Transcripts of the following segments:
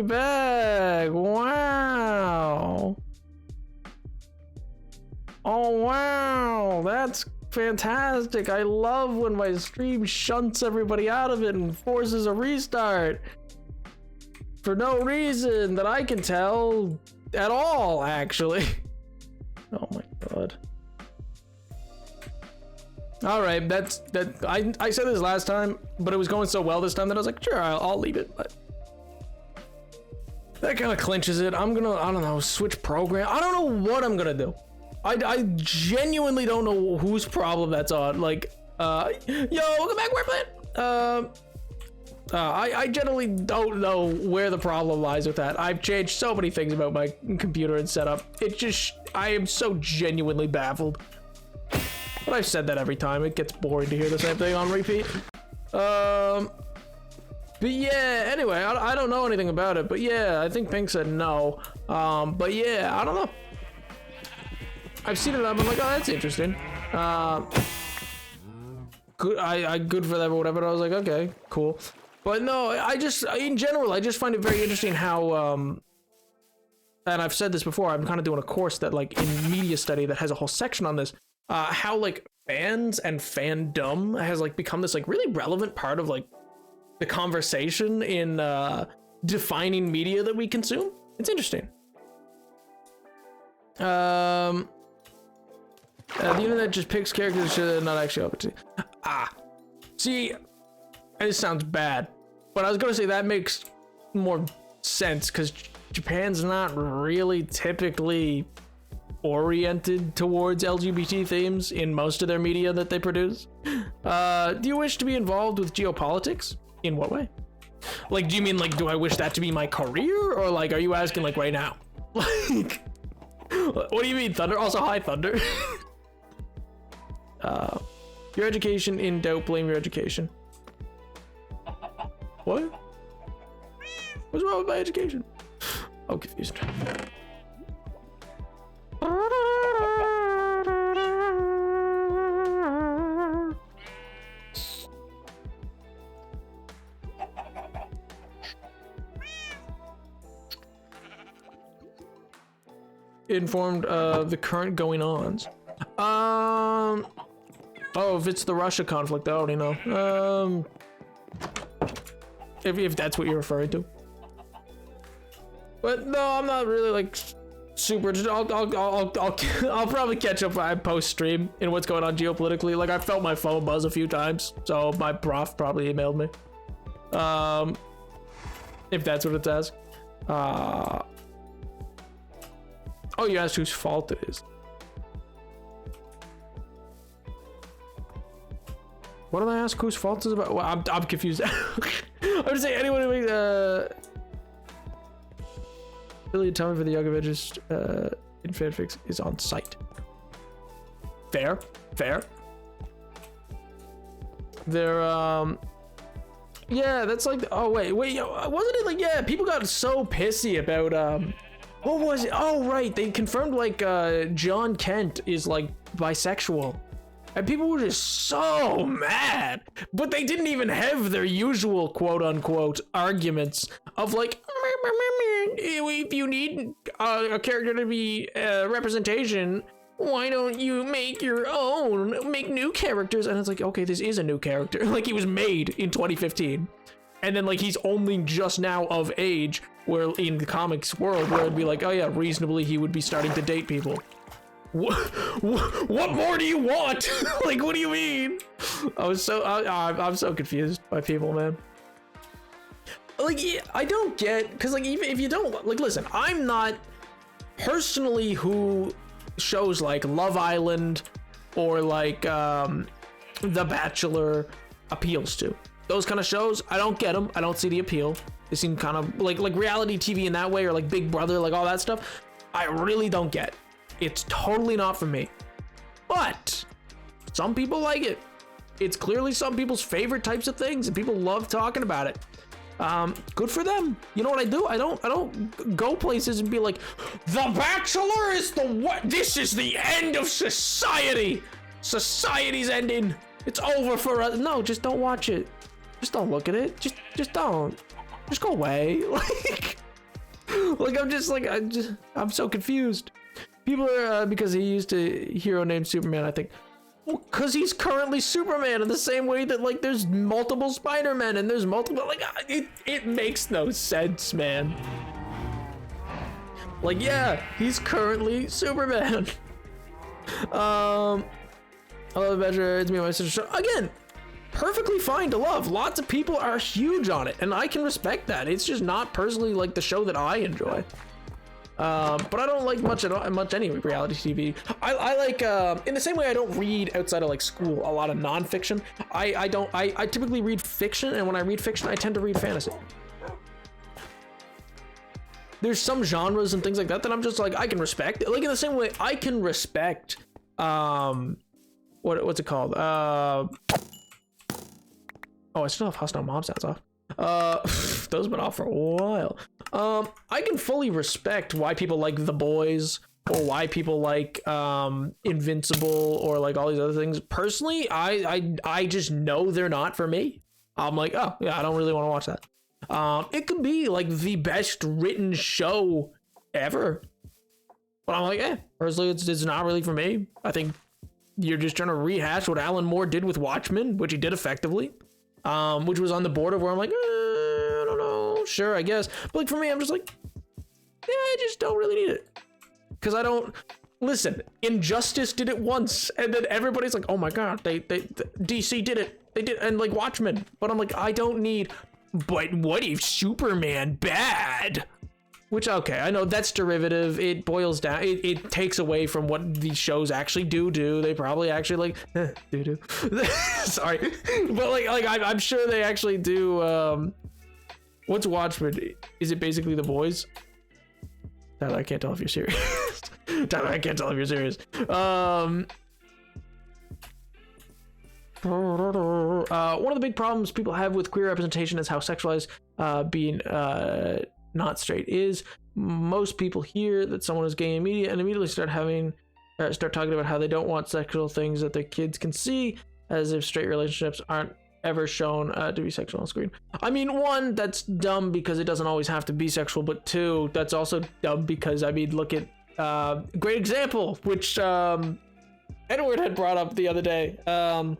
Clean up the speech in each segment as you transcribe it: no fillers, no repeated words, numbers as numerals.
me back. Wow. Oh, wow. That's fantastic. I love when my stream shunts everybody out of it and forces a restart. For no reason that I can tell at all, actually. Oh my god. All right, I said this last time, but it was going so well this time that I was like, sure, I'll leave it. But that kind of clinches it. I'm gonna, I don't know, switch program. I don't know what I'm gonna do. I genuinely don't know whose problem that's on. Like, yo, welcome back, we're playing. I generally don't know where the problem lies with that. I've changed so many things about my computer and setup. It just, I am so genuinely baffled. But I've said that every time. It gets boring to hear the same thing on repeat. But yeah, anyway, I don't know anything about it. But yeah, I think Pink said no. But yeah, I don't know. I've seen it up. I'm like, oh, that's interesting. Good. Good for them or whatever. I was like, okay, cool. But no, I just, in general, I just find it very interesting how, and I've said this before, I'm kind of doing a course that like in media study that has a whole section on this, how like fans and fandom has like become this like really relevant part of like the conversation in defining media that we consume. It's interesting. The internet just picks characters that should not actually open to. See, this sounds bad, but I was gonna say that makes more sense because Japan's not really typically oriented towards LGBT themes in most of their media that they produce. Do you wish to be involved with geopolitics? In what way? Like, do you mean like, do I wish that to be my career, or like, are you asking like right now? Like, what do you mean, Thunder? Also, hi, Thunder. Your education in doubt, blame your education. What? What's wrong with my education? I'm confused. Informed of the current going-ons. Oh, if it's the Russia conflict, I already know. If that's what you're referring to. But no, I'm not really like super. I'll probably catch up post stream in what's going on geopolitically. Like I felt my phone buzz a few times, so my prof probably emailed me. If that's what it's asked. Oh, you asked whose fault it is. What did I ask whose fault is about? Well, I'm confused. I would say anyone who makes Billy tell me for the Young Avengers in fanfics is on site. Fair. They're yeah, that's like, oh wait, wasn't it like, yeah, people got so pissy about what was it? Oh right, they confirmed like John Kent is like bisexual. And people were just so mad, but they didn't even have their usual quote unquote arguments of like, if you need a character to be representation, why don't you make your own, make new characters? And it's like, okay, this is a new character. Like he was made in 2015. And then like he's only just now of age where in the comics world where it'd be like, oh yeah, reasonably he would be starting to date people. What more do you want? Like, what do you mean? I'm so confused by people, man. Like, I don't get, because like, even if you don't, like, listen, I'm not personally who shows like Love Island or like The Bachelor appeals to. Those kind of shows, I don't get them. I don't see the appeal. They seem kind of like reality TV in that way, or like Big Brother, like all that stuff. I really don't get. It's totally not for me, but some people like it. It's clearly some people's favorite types of things, and people love talking about it. Good for them. You know what I do? I don't go places and be like, The Bachelor is the what? This is the end of society. Society's ending. It's over for us. No, just don't watch it. Just don't look at it. Just don't. Just go away. Like, Like, I'm so confused. People are, because he used a hero named Superman, I think. Well, because he's currently Superman in the same way that, like, there's multiple Spider-Men and there's multiple, like, it makes no sense, man. Like, yeah, he's currently Superman. I love Adventure. It's me and my sister. Again, perfectly fine to love. Lots of people are huge on it, and I can respect that. It's just not personally like the show that I enjoy. But I don't like much any reality TV. I like in the same way I don't read outside of like school a lot of nonfiction. I typically read fiction, and when I read fiction, I tend to read fantasy. There's some genres and things like that I'm just like, I can respect. Like in the same way I can respect what's it called? Oh, I still have Hostile Mob sounds off. Those have been off for a while. I can fully respect why people like The Boys, or why people like Invincible, or like all these other things. Personally, I just know they're not for me. I'm like, oh yeah, I don't really want to watch that. It could be like the best written show ever, but I'm like, personally, it's not really for me. I think you're just trying to rehash what Alan Moore did with Watchmen, which he did effectively, which was on the border where I'm like, I don't know, sure, I guess. But like for me, I'm just like, yeah, I just don't really need it. Because I don't, listen, Injustice did it once, and then everybody's like, oh my god, they DC did it. They did, and like Watchmen. But I'm like, I don't need, but what if Superman bad? Which, okay, I know that's derivative. It boils down, it takes away from what these shows actually do. They probably actually like, do. Sorry. But like I'm sure they actually do, what's Watchmen? Is it basically The Boys? Tyler, I can't tell if you're serious. Tyler, I can't tell if you're serious. One of the big problems people have with queer representation is how sexualized being not straight is. Most people hear that someone is gay in media and immediately start talking about how they don't want sexual things that their kids can see, as if straight relationships aren't ever shown to be sexual on screen. I mean, one, that's dumb because it doesn't always have to be sexual, but two, that's also dumb because, I mean, look at great example, which Edward had brought up the other day, the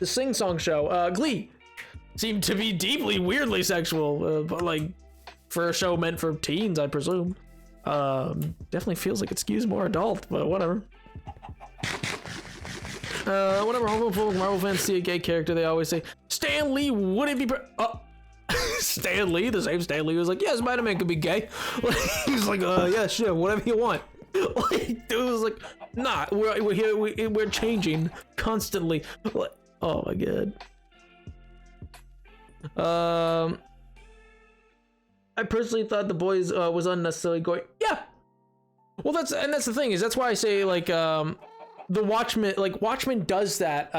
sing-song show, Glee, seemed to be deeply, weirdly sexual, but like for a show meant for teens, I presume. Definitely feels like it skews more adult, but whatever. Whenever homophobic Marvel fans see a gay character, they always say, Stan Lee wouldn't be Stan Lee, the same Stan Lee was like, yeah, Spider-Man could be gay. He's like, yeah, sure, whatever you want. Like, dude was like, nah, we're here, we're changing constantly. Like, oh my god. I personally thought The Boys was unnecessarily gory. Yeah. Well, that's the thing, is that's why I say like the Watchmen does that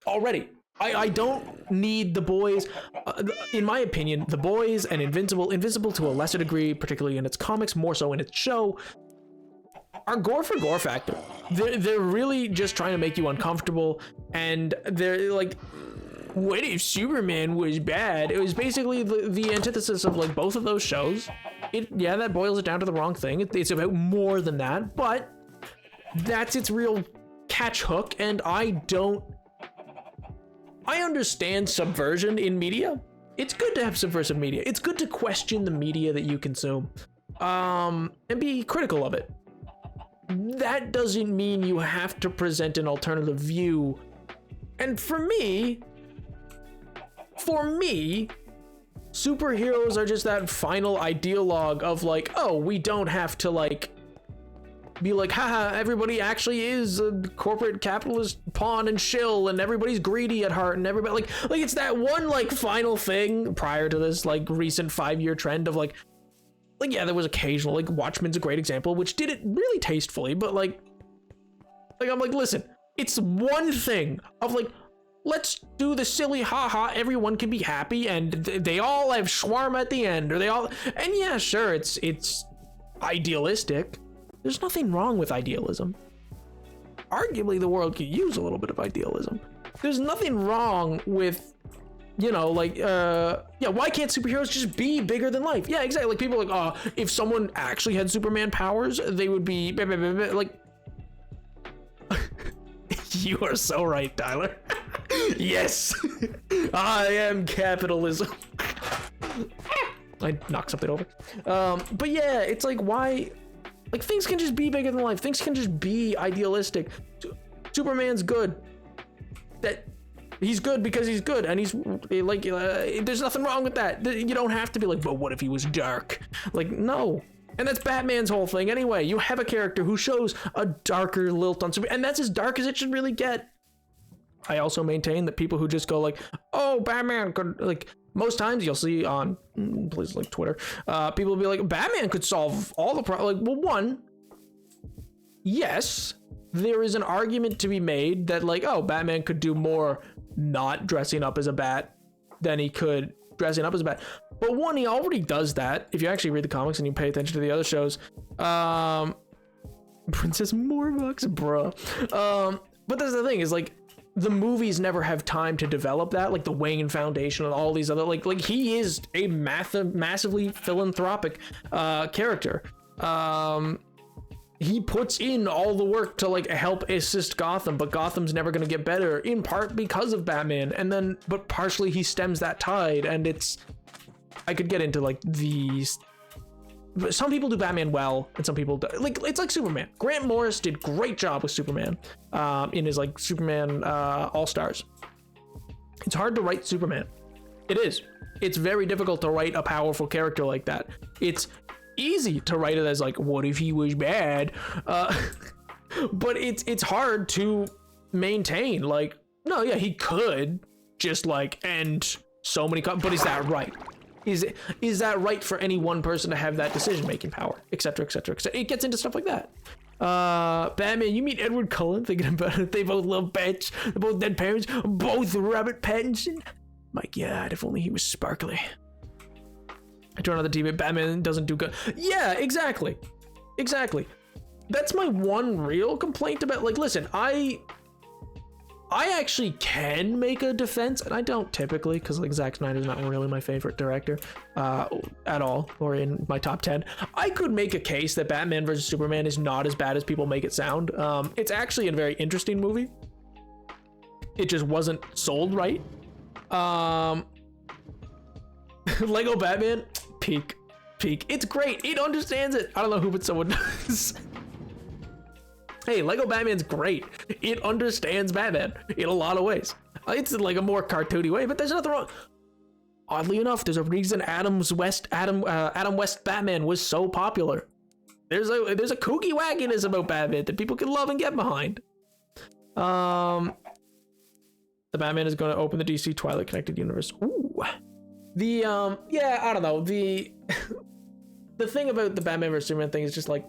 already. I don't need The Boys. In my opinion, The Boys and Invincible to a lesser degree, particularly in its comics, more so in its show, are gore for gore factor. They're really just trying to make you uncomfortable, and they're like, what if Superman was bad? It was basically the antithesis of like both of those shows. Yeah, that boils it down to the wrong thing. It's about more than that, but that's its real catch hook. And I understand subversion in media. It's good to have subversive media. It's good to question the media that you consume, and be critical of it. That doesn't mean you have to present an alternative view. And for me, superheroes are just that final ideologue of like, oh, we don't have to like be like, haha, everybody actually is a corporate capitalist pawn and shill, and everybody's greedy at heart, and everybody like it's that one like final thing prior to this like recent 5-year trend of like yeah, there was occasional, like Watchmen's a great example, which did it really tastefully, but like I'm like, listen, it's one thing of like, let's do the silly haha, everyone can be happy and they all have shawarma at the end, or they all, and yeah, sure, it's idealistic. There's nothing wrong with idealism. Arguably, the world could use a little bit of idealism. There's nothing wrong with you know, like, yeah, why can't superheroes just be bigger than life? Yeah, exactly. Like, people are like, oh, if someone actually had Superman powers, they would be like. You are so right, Tyler. Yes, I am capitalism. I knocked something over. But yeah, it's like, why? Like, things can just be bigger than life. Things can just be idealistic. Superman's good. That he's good because he's good, and he's like, there's nothing wrong with that. You don't have to be like, but what if he was dark? Like, no. And that's Batman's whole thing anyway. You have a character who shows a darker lilt on Superman, and that's as dark as it should really get. I also maintain that people who just go like, oh, Batman could, like, most times you'll see on places like Twitter, people will be like, Batman could solve all the problems. Like, well, one, yes, there is an argument to be made that, like, oh, Batman could do more not dressing up as a bat than he could dressing up as a bat. But one, he already does that. If you actually read the comics and you pay attention to the other shows, Princess Morbox, bruh. But that's the thing, is like, the movies never have time to develop that, like the Wayne Foundation and all these other, like he is a massively philanthropic character. He puts in all the work to like help assist Gotham, but Gotham's never going to get better, in part because of Batman, and then but partially he stems that tide. And it's, I could get into like these, some people do Batman well and some people do, like, it's like Superman. Grant Morris did great job with Superman in his like Superman All-Stars. It's hard to write Superman. It is. It's very difficult to write a powerful character like that. It's easy to write it as like, what if he was bad? But it's hard to maintain, like, no, yeah, he could just like end so many but is that right? Is that right for any one person to have that decision-making power, etc., etc., etc.? It gets into stuff like that. Batman, you meet Edward Cullen, thinking about it. They both love pets. They're both dead parents. Both Robert Pattinson. My God, if only he was sparkly. I turn on the TV. Batman doesn't do good. Yeah, exactly. Exactly. That's my one real complaint about, like, listen, I actually can make a defense, and I don't typically, because like Zack Snyder's not really my favorite director at all, or in my top 10. I could make a case that Batman vs Superman is not as bad as people make it sound. It's actually a very interesting movie. It just wasn't sold right. Lego Batman, peak. It's great. It understands it. I don't know who, but someone does. Hey, Lego Batman's great. It understands Batman in a lot of ways. It's in like a more cartoony way, but there's nothing wrong. Oddly enough, there's a reason Adam West Batman was so popular. There's a kooky wackiness about Batman that people can love and get behind. The Batman is going to open the DC Twilight Connected Universe. Ooh. Yeah, I don't know. The thing about the Batman vs Superman thing is just like,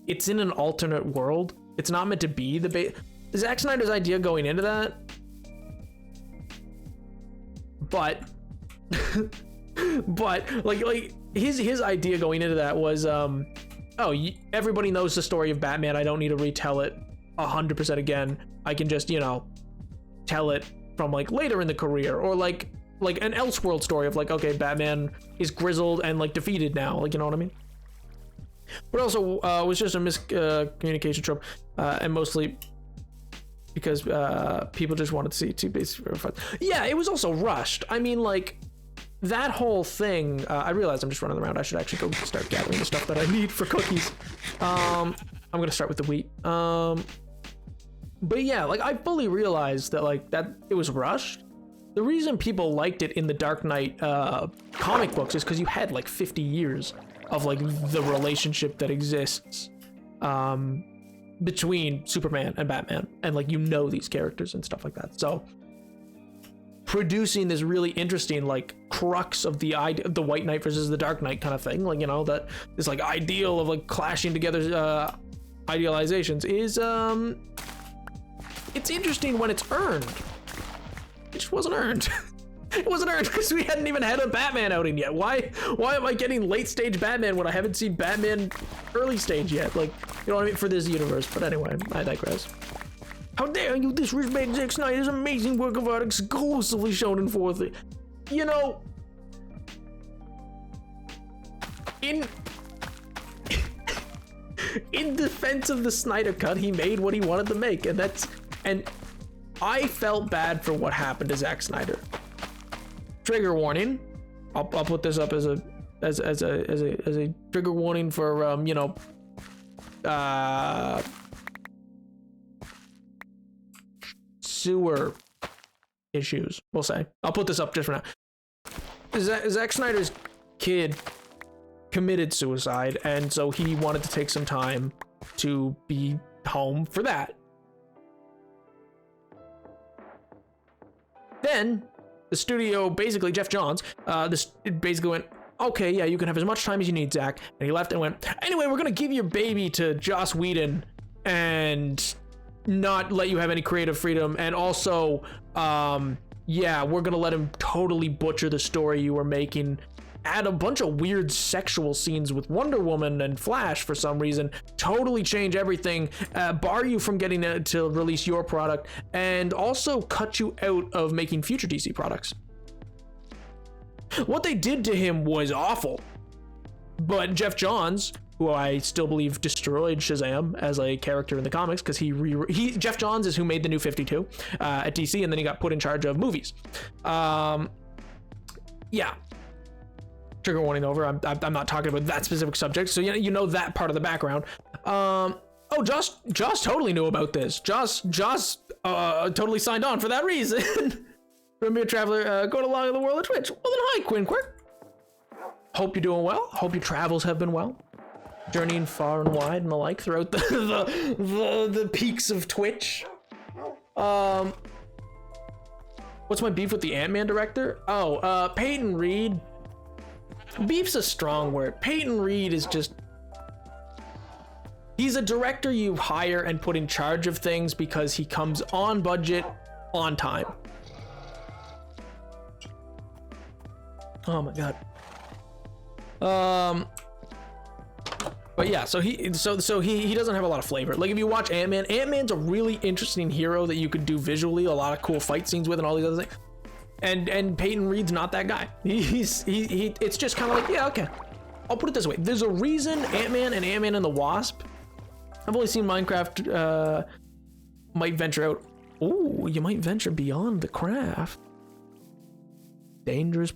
it's in an alternate world. It's not meant to be the Zack Snyder's idea going into that. But like his idea going into that was everybody knows the story of Batman. I don't need to retell it 100% again. I can just, you know, tell it from like later in the career, or like an Elseworld story of like, okay, Batman is grizzled and like defeated now, like, you know what I mean? But also was just a miscommunication trope, and mostly because people just wanted to see two bases for fun. Yeah, it was also rushed. I mean, like, that whole thing, I realized I'm just running around. I should actually go start gathering the stuff that I need for cookies. I'm gonna start with the wheat. But yeah, like, I fully realized that, like, that it was rushed. The reason people liked it in the Dark Knight comic books is because you had like 50 years of like the relationship that exists between Superman and Batman, and like, you know, these characters and stuff like that. So producing this really interesting like crux of the White Knight versus the Dark Knight kind of thing, like, you know, that this like ideal of like clashing together idealizations is it's interesting when it's earned. It just wasn't earned. It wasn't earned because we hadn't even had a Batman outing yet. Why am I getting late stage Batman when I haven't seen Batman early stage yet? Like, you know what I mean, for this universe. But anyway, I digress. How dare you disrespect Zack Snyder's amazing work of art exclusively shown in 4K. You know, in defense of the Snyder Cut, he made what he wanted to make, and I felt bad for what happened to Zack Snyder. Trigger warning. I'll put this up as a trigger warning for you know, sewer issues, we'll say. I'll put this up just for now. Zack Snyder's kid committed suicide, and so he wanted to take some time to be home for that. Then the studio, basically Jeff Johns, it basically went, okay, yeah, you can have as much time as you need, Zach. And he left and went, anyway, we're gonna give your baby to Joss Whedon and not let you have any creative freedom. And also, yeah, we're gonna let him totally butcher the story you were making. Add a bunch of weird sexual scenes with Wonder Woman and Flash for some reason, totally change everything, bar you from getting to release your product, and also cut you out of making future DC products. What they did to him was awful, but Jeff Johns, who I still believe destroyed Shazam as a character in the comics, because Jeff Johns is who made the New 52 at DC, and then he got put in charge of movies. Yeah. Trigger warning over. I'm not talking about that specific subject, so you know that part of the background. Oh, Joss totally knew about this. Joss totally signed on for that reason. Premier Traveler going along in the world of Twitch. Well then, hi Quinn Quirk. Hope you're doing well. Hope your travels have been well. Journeying far and wide and the like throughout the peaks of Twitch. What's my beef with the Ant-Man director? Oh, Peyton Reed. Beef's a strong word. Peyton Reed is just... He's a director you hire and put in charge of things because he comes on budget, on time. Oh my god. But yeah, so he doesn't have a lot of flavor. Like if you watch Ant-Man, Ant-Man's a really interesting hero that you could do visually, a lot of cool fight scenes with and all these other things. And Peyton Reed's not that guy. It's just kind of like, yeah, okay. I'll put it this way. There's a reason Ant-Man and Ant-Man and the Wasp. I've only seen Minecraft might venture out. Ooh, you might venture beyond the craft. Dangerous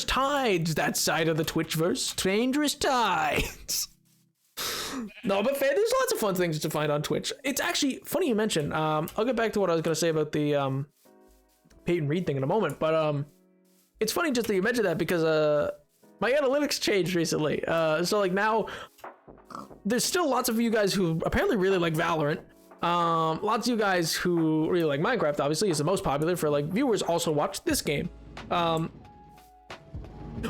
tides, that side of the Twitchverse. Dangerous tides. No, but fair, there's lots of fun things to find on Twitch. It's actually funny you mention. I'll get back to what I was going to say about the Peyton Reed thing in a moment, but it's funny just that you mentioned that because my analytics changed recently. So like now there's still lots of you guys who apparently really like Valorant. Lots of you guys who really like Minecraft, obviously is the most popular for like viewers, also watch this game.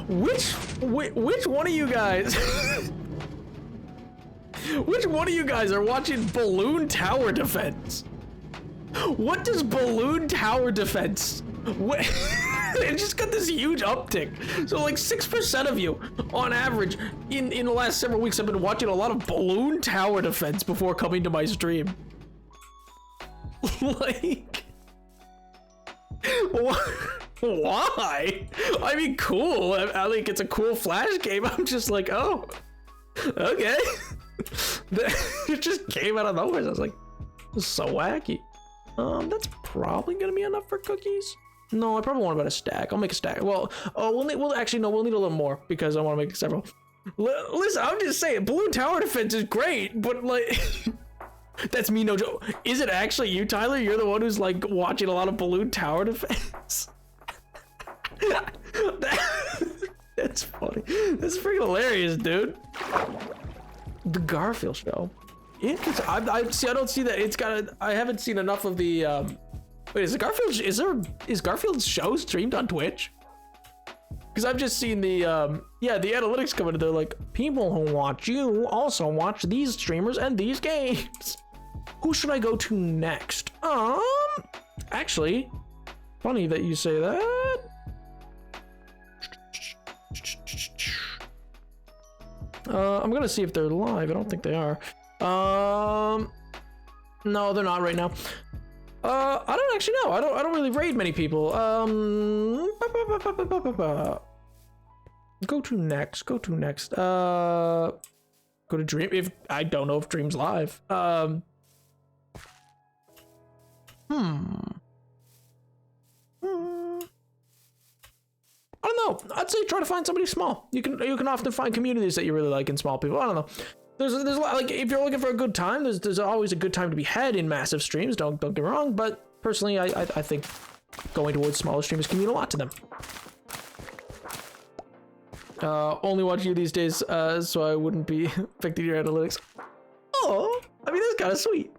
Which one of you guys which one of you guys are watching Balloon Tower Defense? What does Balloon Tower Defense? What? It just got this huge uptick. So like 6% of you on average in the last several weeks have been watching a lot of Balloon Tower Defense before coming to my stream. Like, why? I mean, cool. I think it's a cool Flash game. I'm just like, oh, okay. It just came out of nowhere. I was like, this is so wacky. That's probably gonna be enough for cookies. No, I probably want about a stack. I'll make a stack. Well, we'll need a little more because I want to make several. Listen, I'm just saying, Balloon Tower Defense is great, but like, that's me, no joke. Is it actually you, Tyler? You're the one who's like watching a lot of Balloon Tower Defense. That's funny. That's freaking hilarious, dude. The Garfield show. Interesting. I don't see that. It's got. I haven't seen enough of the. Wait, is Garfield's show streamed on Twitch? Because I've just seen the the analytics come in. They're like, people who watch you also watch these streamers and these games. Who should I go to next? Actually, funny that you say that. I'm gonna see if they're live. I don't think they are. No, they're not right now. I don't actually know. I don't really raid many people. Go to next. Go to Dream. If I don't know if Dream's live. I don't know. I'd say try to find somebody small. You can often find communities that you really like in small people. I don't know. There's a lot, like, if you're looking for a good time, there's always a good time to be had in massive streams. Don't get me wrong, but personally, I think going towards smaller streamers can mean a lot to them. Only watch you these days, so I wouldn't be affecting your analytics. Oh, I mean, that's kind of sweet.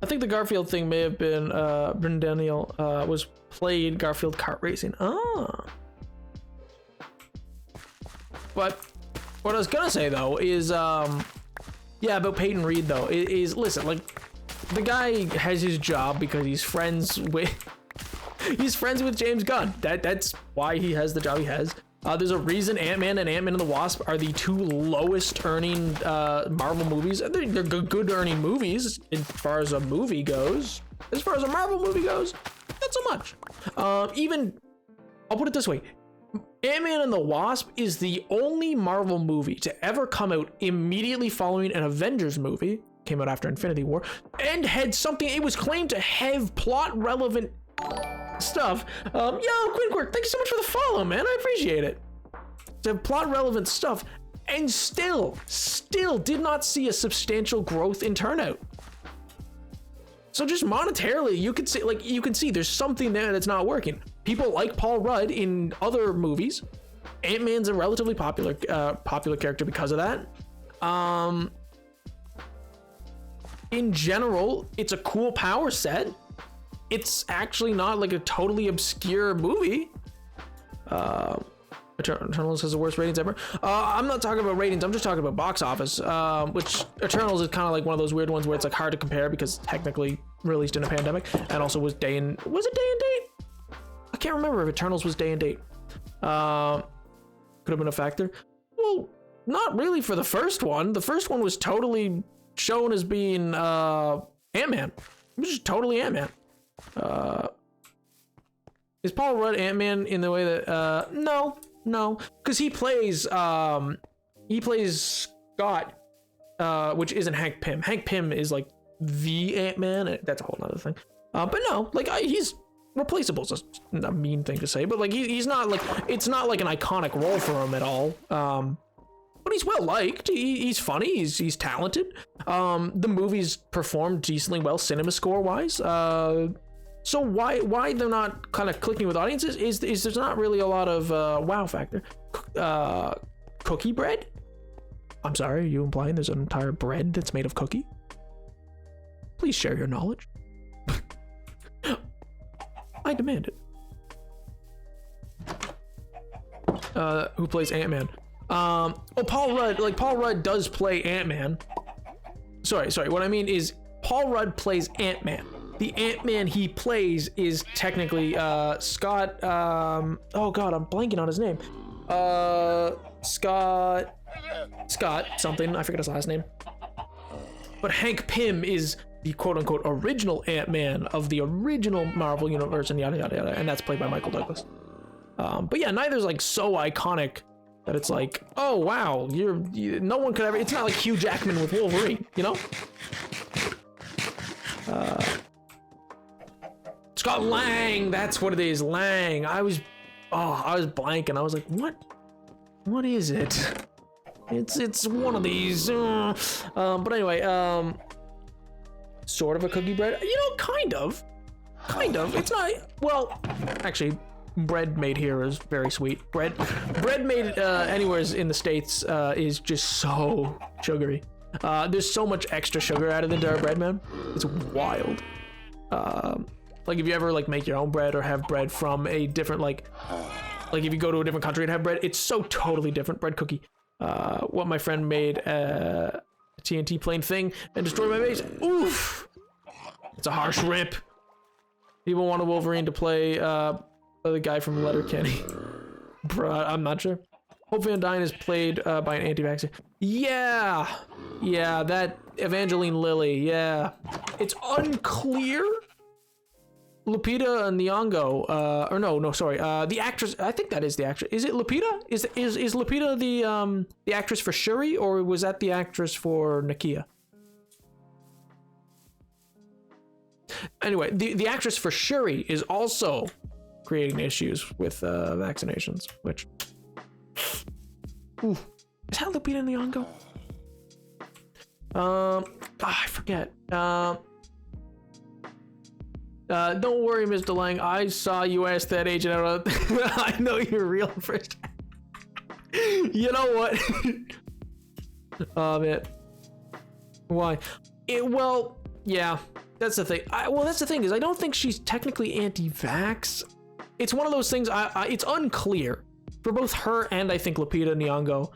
I think the Garfield thing may have been Brindaniel was played Garfield kart racing. Ah. But what I was gonna say though is yeah, about Peyton Reed though is listen, like, the guy has his job because he's friends with James Gunn. That's why he has the job he has. There's a reason Ant-Man and Ant-Man and the Wasp are the two lowest earning Marvel movies. They're good earning movies as far as a movie goes. As far as a Marvel movie goes, not so much. Even, I'll put it this way. Ant-Man and the Wasp is the only Marvel movie to ever come out immediately following an Avengers movie, came out after Infinity War, and had something, it was claimed to have plot relevant stuff. Yo, Quinquirk, thank you so much for the follow, man. I appreciate it. To plot relevant stuff, and still did not see a substantial growth in turnout. So just monetarily, you can see there's something there that's not working. People like Paul Rudd in other movies. Ant-Man's a relatively popular character because of that. In general, it's a cool power set. It's actually not like a totally obscure movie. Eternals has the worst ratings ever. I'm not talking about ratings, I'm just talking about box office, which Eternals is kind of like one of those weird ones where it's like hard to compare because technically released in a pandemic and also was it day and date? I can't remember if Eternals was day and date. Could have been a factor. Well, not really for the first one. The first one was totally shown as being Ant-Man. It was just totally Ant-Man. Is Paul Rudd Ant-Man in the way that no, because he plays Scott, which isn't Hank Pym. Hank Pym is like the Ant-Man. That's a whole nother thing. But no, like he's replaceable. Is a mean thing to say, but like he's not like, it's not like an iconic role for him at all. But he's well liked. He's funny. He's talented. The movie's performed decently well, cinema score wise. So why they're not kind of clicking with audiences is there's not really a lot of wow factor. Cookie bread? I'm sorry, are you implying there's an entire bread that's made of cookie? Please share your knowledge. I demand it. Who plays Ant-Man? Paul Rudd does play Ant-Man. Sorry, what I mean is Paul Rudd plays Ant-Man. The Ant-Man he plays is technically Scott, oh god, I'm blanking on his name. Scott something, I forget his last name. But Hank Pym is the quote-unquote original Ant-Man of the original Marvel universe, and yada yada yada, and that's played by Michael Douglas. But yeah, neither's like so iconic that it's like, oh wow, no one could ever, it's not like Hugh Jackman with Wolverine, you know? Scott Lang, that's what it is, Lang. I was blanking. I was like, what is it? It's one of these. But anyway, sort of a cookie bread. You know, kind of. It's not, well, actually, bread made here is very sweet. Bread made anywhere in the States is just so sugary. There's so much extra sugar added into our bread, man. It's wild. Like if you ever like make your own bread or have bread from a different like if you go to a different country and have bread, it's so totally different. Bread cookie. What my friend made a TNT plane thing and destroyed my base. Oof. It's a harsh rip. People wanted Wolverine to play The guy from Letterkenny. Bro, I'm not sure. Hope Van Dyne is played by an anti-vaxxer. Yeah, that Evangeline Lilly. Yeah, it's unclear. Lupita Nyong'o, or no, sorry. The actress. I think that is the actress. Is it Lupita? Is Lupita the actress for Shuri, or was that the actress for Nakia? Anyway, the actress for Shuri is also creating issues with vaccinations, which. Ooh, is that Lupita Nyong'o? I forget. Don't worry, Mr. Lang. I saw you ask that agent out. I know you're real first. You know what? Oh man. Why? Well, yeah. That's the thing. That's the thing is I don't think she's technically anti-vax. It's one of those things. It's unclear for both her and I think Lupita Nyong'o.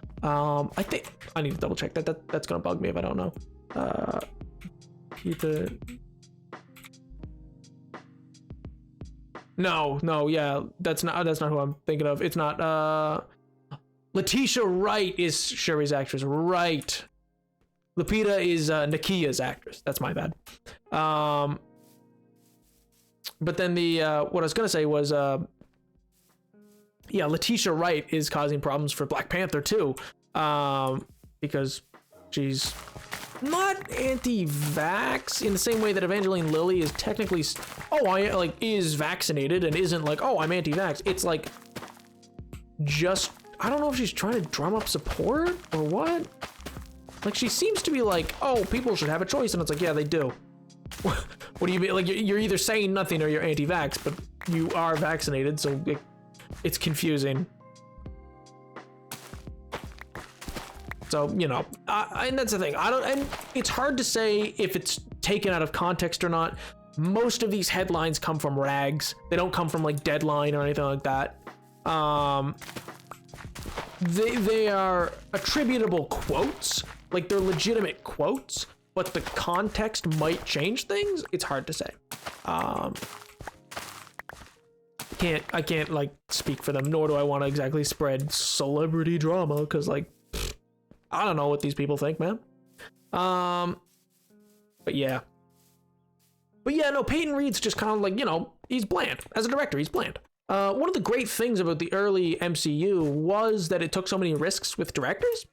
I think I need to double check that's gonna bug me if I don't know. No, yeah, that's not who I'm thinking of. It's not. Letitia Wright is Shuri's actress, right? Lupita is Nakia's actress. That's my bad. But then what I was gonna say was yeah, Letitia Wright is causing problems for Black Panther too, because she's not anti-vax in the same way that Evangeline Lilly is technically is vaccinated and isn't like, oh, I'm anti-vax. It's like just I don't know if she's trying to drum up support or what. Like she seems to be like, oh, people should have a choice, and it's like, yeah, they do. What do you mean? Like you're either saying nothing or you're anti-vax, but you are vaccinated, so it's confusing. So, you know, and that's the thing. And it's hard to say if it's taken out of context or not. Most of these headlines come from rags. They don't come from like Deadline or anything like that. They are attributable quotes, like they're legitimate quotes, but the context might change things. It's hard to say. I can't like speak for them, nor do I want to exactly spread celebrity drama, because like I don't know what these people think, man. But yeah, no, Peyton Reed's just kind of like, you know, he's bland as a director. He's bland. One of the great things about the early MCU was that it took so many risks with directors.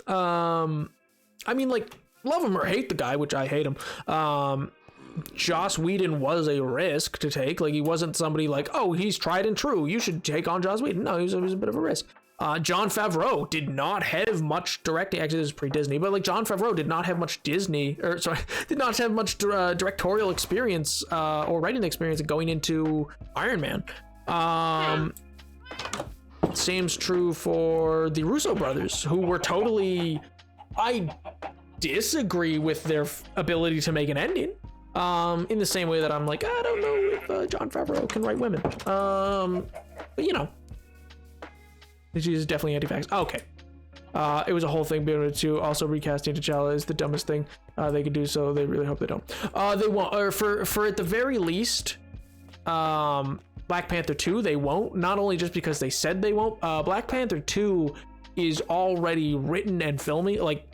I mean, like, love him or hate the guy, which I hate him. Joss Whedon was a risk to take. Like, he wasn't somebody like, oh, he's tried and true, you should take on Joss Whedon. No, he was a bit of a risk. Jon Favreau did not have much directing. Actually, this is pre-Disney, but like Jon Favreau did not have much did not have much directorial experience or writing experience going into Iron Man. Same true for the Russo brothers, who were totally. I disagree with their ability to make an ending. In the same way that I'm like, I don't know if Jon Favreau can write women. But you know. She's definitely anti-vax. Okay. It was a whole thing being able to also recasting T'Challa is the dumbest thing they could do, so they really hope they don't. They won't, or for at the very least, Black Panther 2, they won't. Not only just because they said they won't. Black Panther 2 is already written and filming. Like,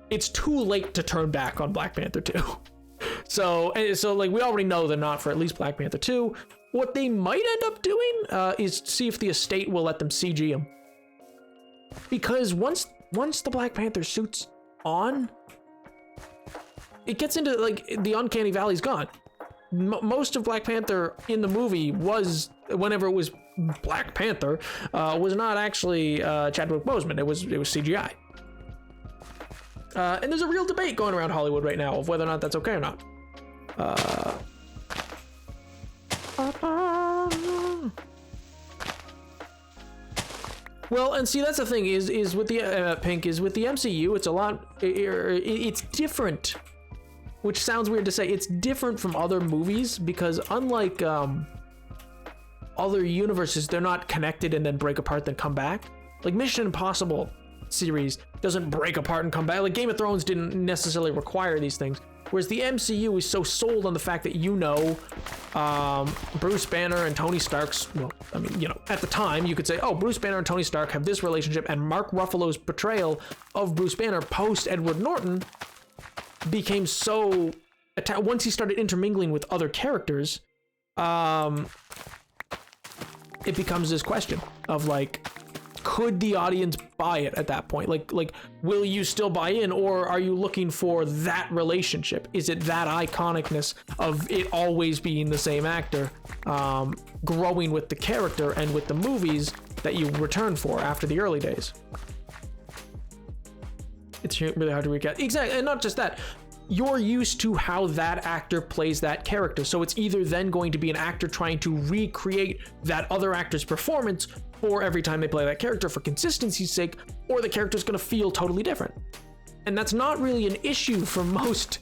it's too late to turn back on Black Panther 2. So like we already know they're not for at least Black Panther 2. What they might end up doing is see if the estate will let them CG him. Because once the Black Panther suit's on, it gets into like the uncanny valley's gone. Most of Black Panther in the movie was, whenever it was Black Panther, was not actually Chadwick Boseman. It was CGI. And there's a real debate going around Hollywood right now of whether or not that's okay or not. Well, and see, that's the thing is with the Pink is with the MCU, it's a lot. It's different, which sounds weird to say. It's different from other movies because unlike other universes, they're not connected and then break apart then come back. Like Mission Impossible series doesn't break apart and come back. Like Game of Thrones didn't necessarily require these things. Whereas the MCU is so sold on the fact that, Bruce Banner and Tony Stark's, well, I mean, at the time you could say, oh, Bruce Banner and Tony Stark have this relationship, and Mark Ruffalo's portrayal of Bruce Banner post Edward Norton became so, once he started intermingling with other characters, it becomes this question of like, could the audience buy it at that point? Like, will you still buy in, or are you looking for that relationship? Is it that iconicness of it always being the same actor, growing with the character and with the movies that you return for after the early days? It's really hard to recap. Exactly, and not just that. You're used to how that actor plays that character. So it's either then going to be an actor trying to recreate that other actor's performance for every time they play that character for consistency's sake, or the character's going to feel totally different. And that's not really an issue for most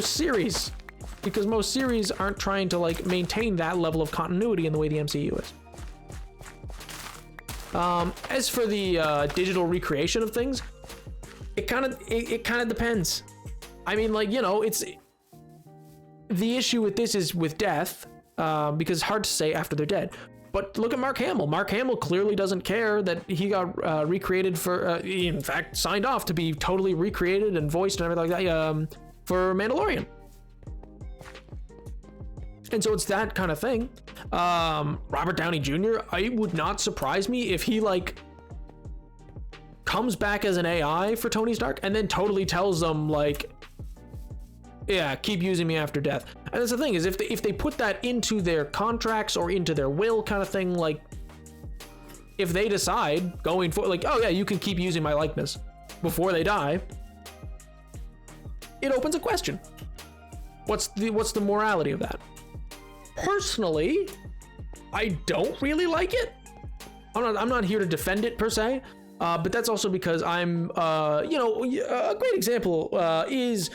series, because most series aren't trying to like maintain that level of continuity in the way the MCU is. As for the digital recreation of things, it kind of depends. I mean, like, it's the issue with this is with death, because it's hard to say after they're dead. But look at Mark Hamill. Mark Hamill clearly doesn't care that he got recreated for, in fact, signed off to be totally recreated and voiced and everything like that for Mandalorian. And so it's that kind of thing. Robert Downey Jr., it would not surprise me if he like comes back as an AI for Tony Stark and then totally tells them like, yeah, keep using me after death. And that's the thing, is if they put that into their contracts or into their will kind of thing, like if they decide going for like, oh yeah, you can keep using my likeness before they die, it opens a question. What's the morality of that? Personally, I don't really like it. I'm not here to defend it per se, but that's also because I'm, a great example is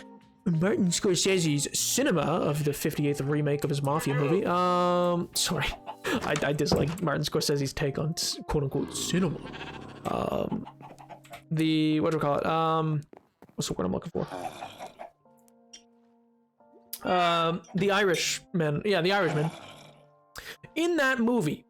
Martin Scorsese's Cinema of the 58th remake of his Mafia movie. Sorry, I dislike Martin Scorsese's take on quote unquote cinema. What's the word I'm looking for? The Irishman. Yeah, The Irishman. In that movie,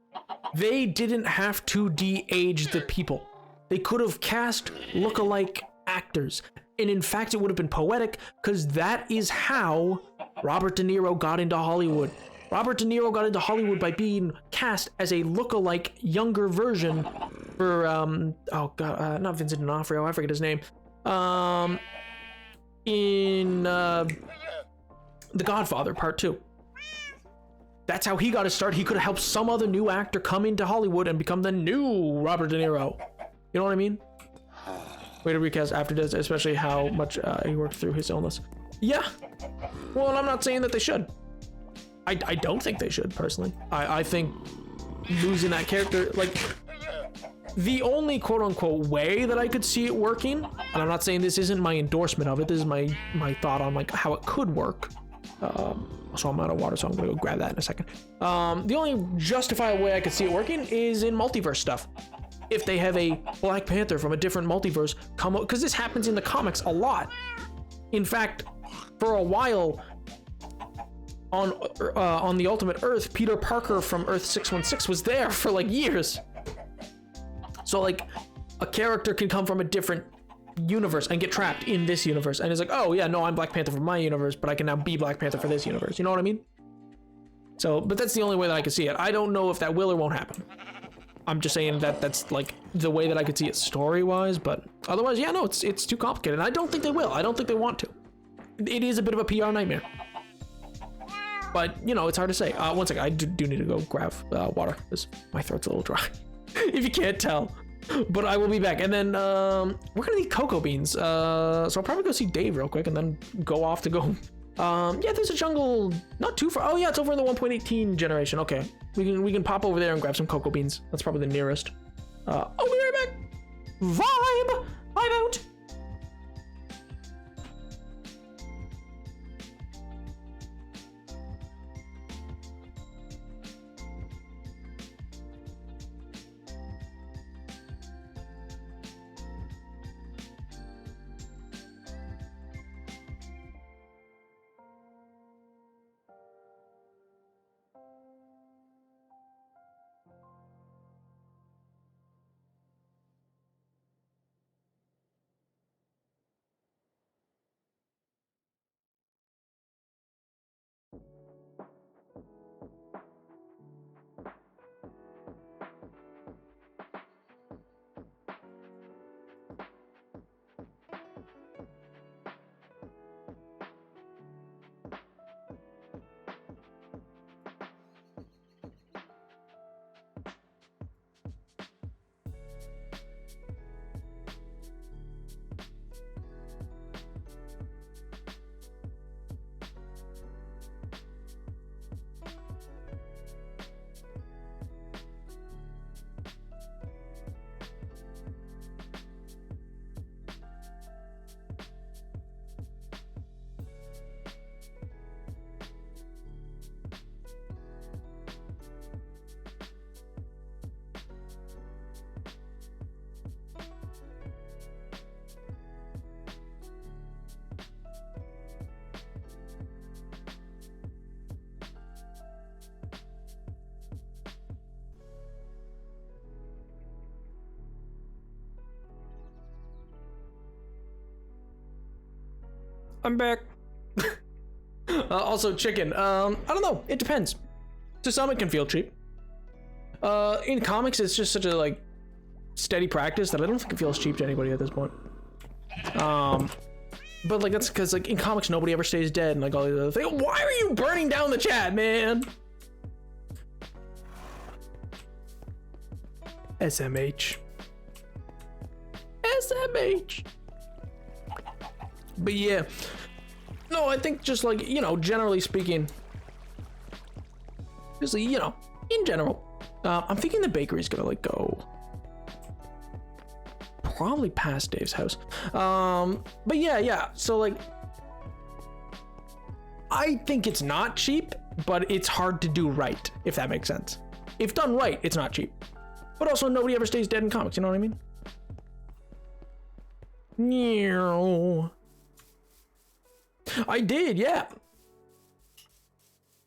they didn't have to de-age the people. They could have cast look-alike actors. And in fact, it would have been poetic, because that is how Robert De Niro got into Hollywood. Robert De Niro got into Hollywood by being cast as a look-alike younger version for, not Vincent D'Onofrio, I forget his name. In The Godfather Part 2. That's how he got his start. He could have helped some other new actor come into Hollywood and become the new Robert De Niro. You know what I mean? Way to recast after death, especially how much he worked through his illness. Yeah. Well, I'm not saying that they should. I don't think they should, personally. I think losing that character, like, the only quote-unquote way that I could see it working, and I'm not saying this isn't my endorsement of it, this is my thought on like how it could work. So I'm out of water, so I'm gonna go grab that in a second. The only justifiable way I could see it working is in multiverse stuff. If they have a Black Panther from a different multiverse come out, because this happens in the comics a lot. In fact, for a while on the Ultimate Earth, Peter Parker from Earth 616 was there for like years. So like a character can come from a different universe and get trapped in this universe, and it's like, oh yeah, no, I'm Black Panther from my universe, but I can now be Black Panther for this universe. You know what I mean? So, but that's the only way that I can see it. I don't know if that will or won't happen. I'm just saying that that's like the way that I could see it story-wise, but otherwise, yeah, no, it's too complicated. And I don't think they will. I don't think they want to. It is a bit of a PR nightmare. But, it's hard to say. One second, I do need to go grab water, because my throat's a little dry, if you can't tell. But I will be back. And then we're going to need cocoa beans. So I'll probably go see Dave real quick and then go off to go. Yeah, there's a jungle not too far. Oh yeah, it's over in the 1.18 generation. Okay, we can pop over there and grab some cocoa beans. That's probably the nearest. I'll be right back. Vibe out. I'm back. Also, chicken. I don't know. It depends. To some, it can feel cheap. In comics, it's just such a like steady practice that I don't think it feels cheap to anybody at this point. But like that's because like in comics, nobody ever stays dead and like all these other things. Why are you burning down the chat, man? SMH. SMH. But yeah. No, I think just like, you know, generally speaking, just, you know, in general, I'm thinking the bakery's gonna like go probably past Dave's house. But yeah. So like, I think it's not cheap, but it's hard to do right, if that makes sense. If done right, it's not cheap. But also, nobody ever stays dead in comics, you know what I mean? Meow. I did, yeah.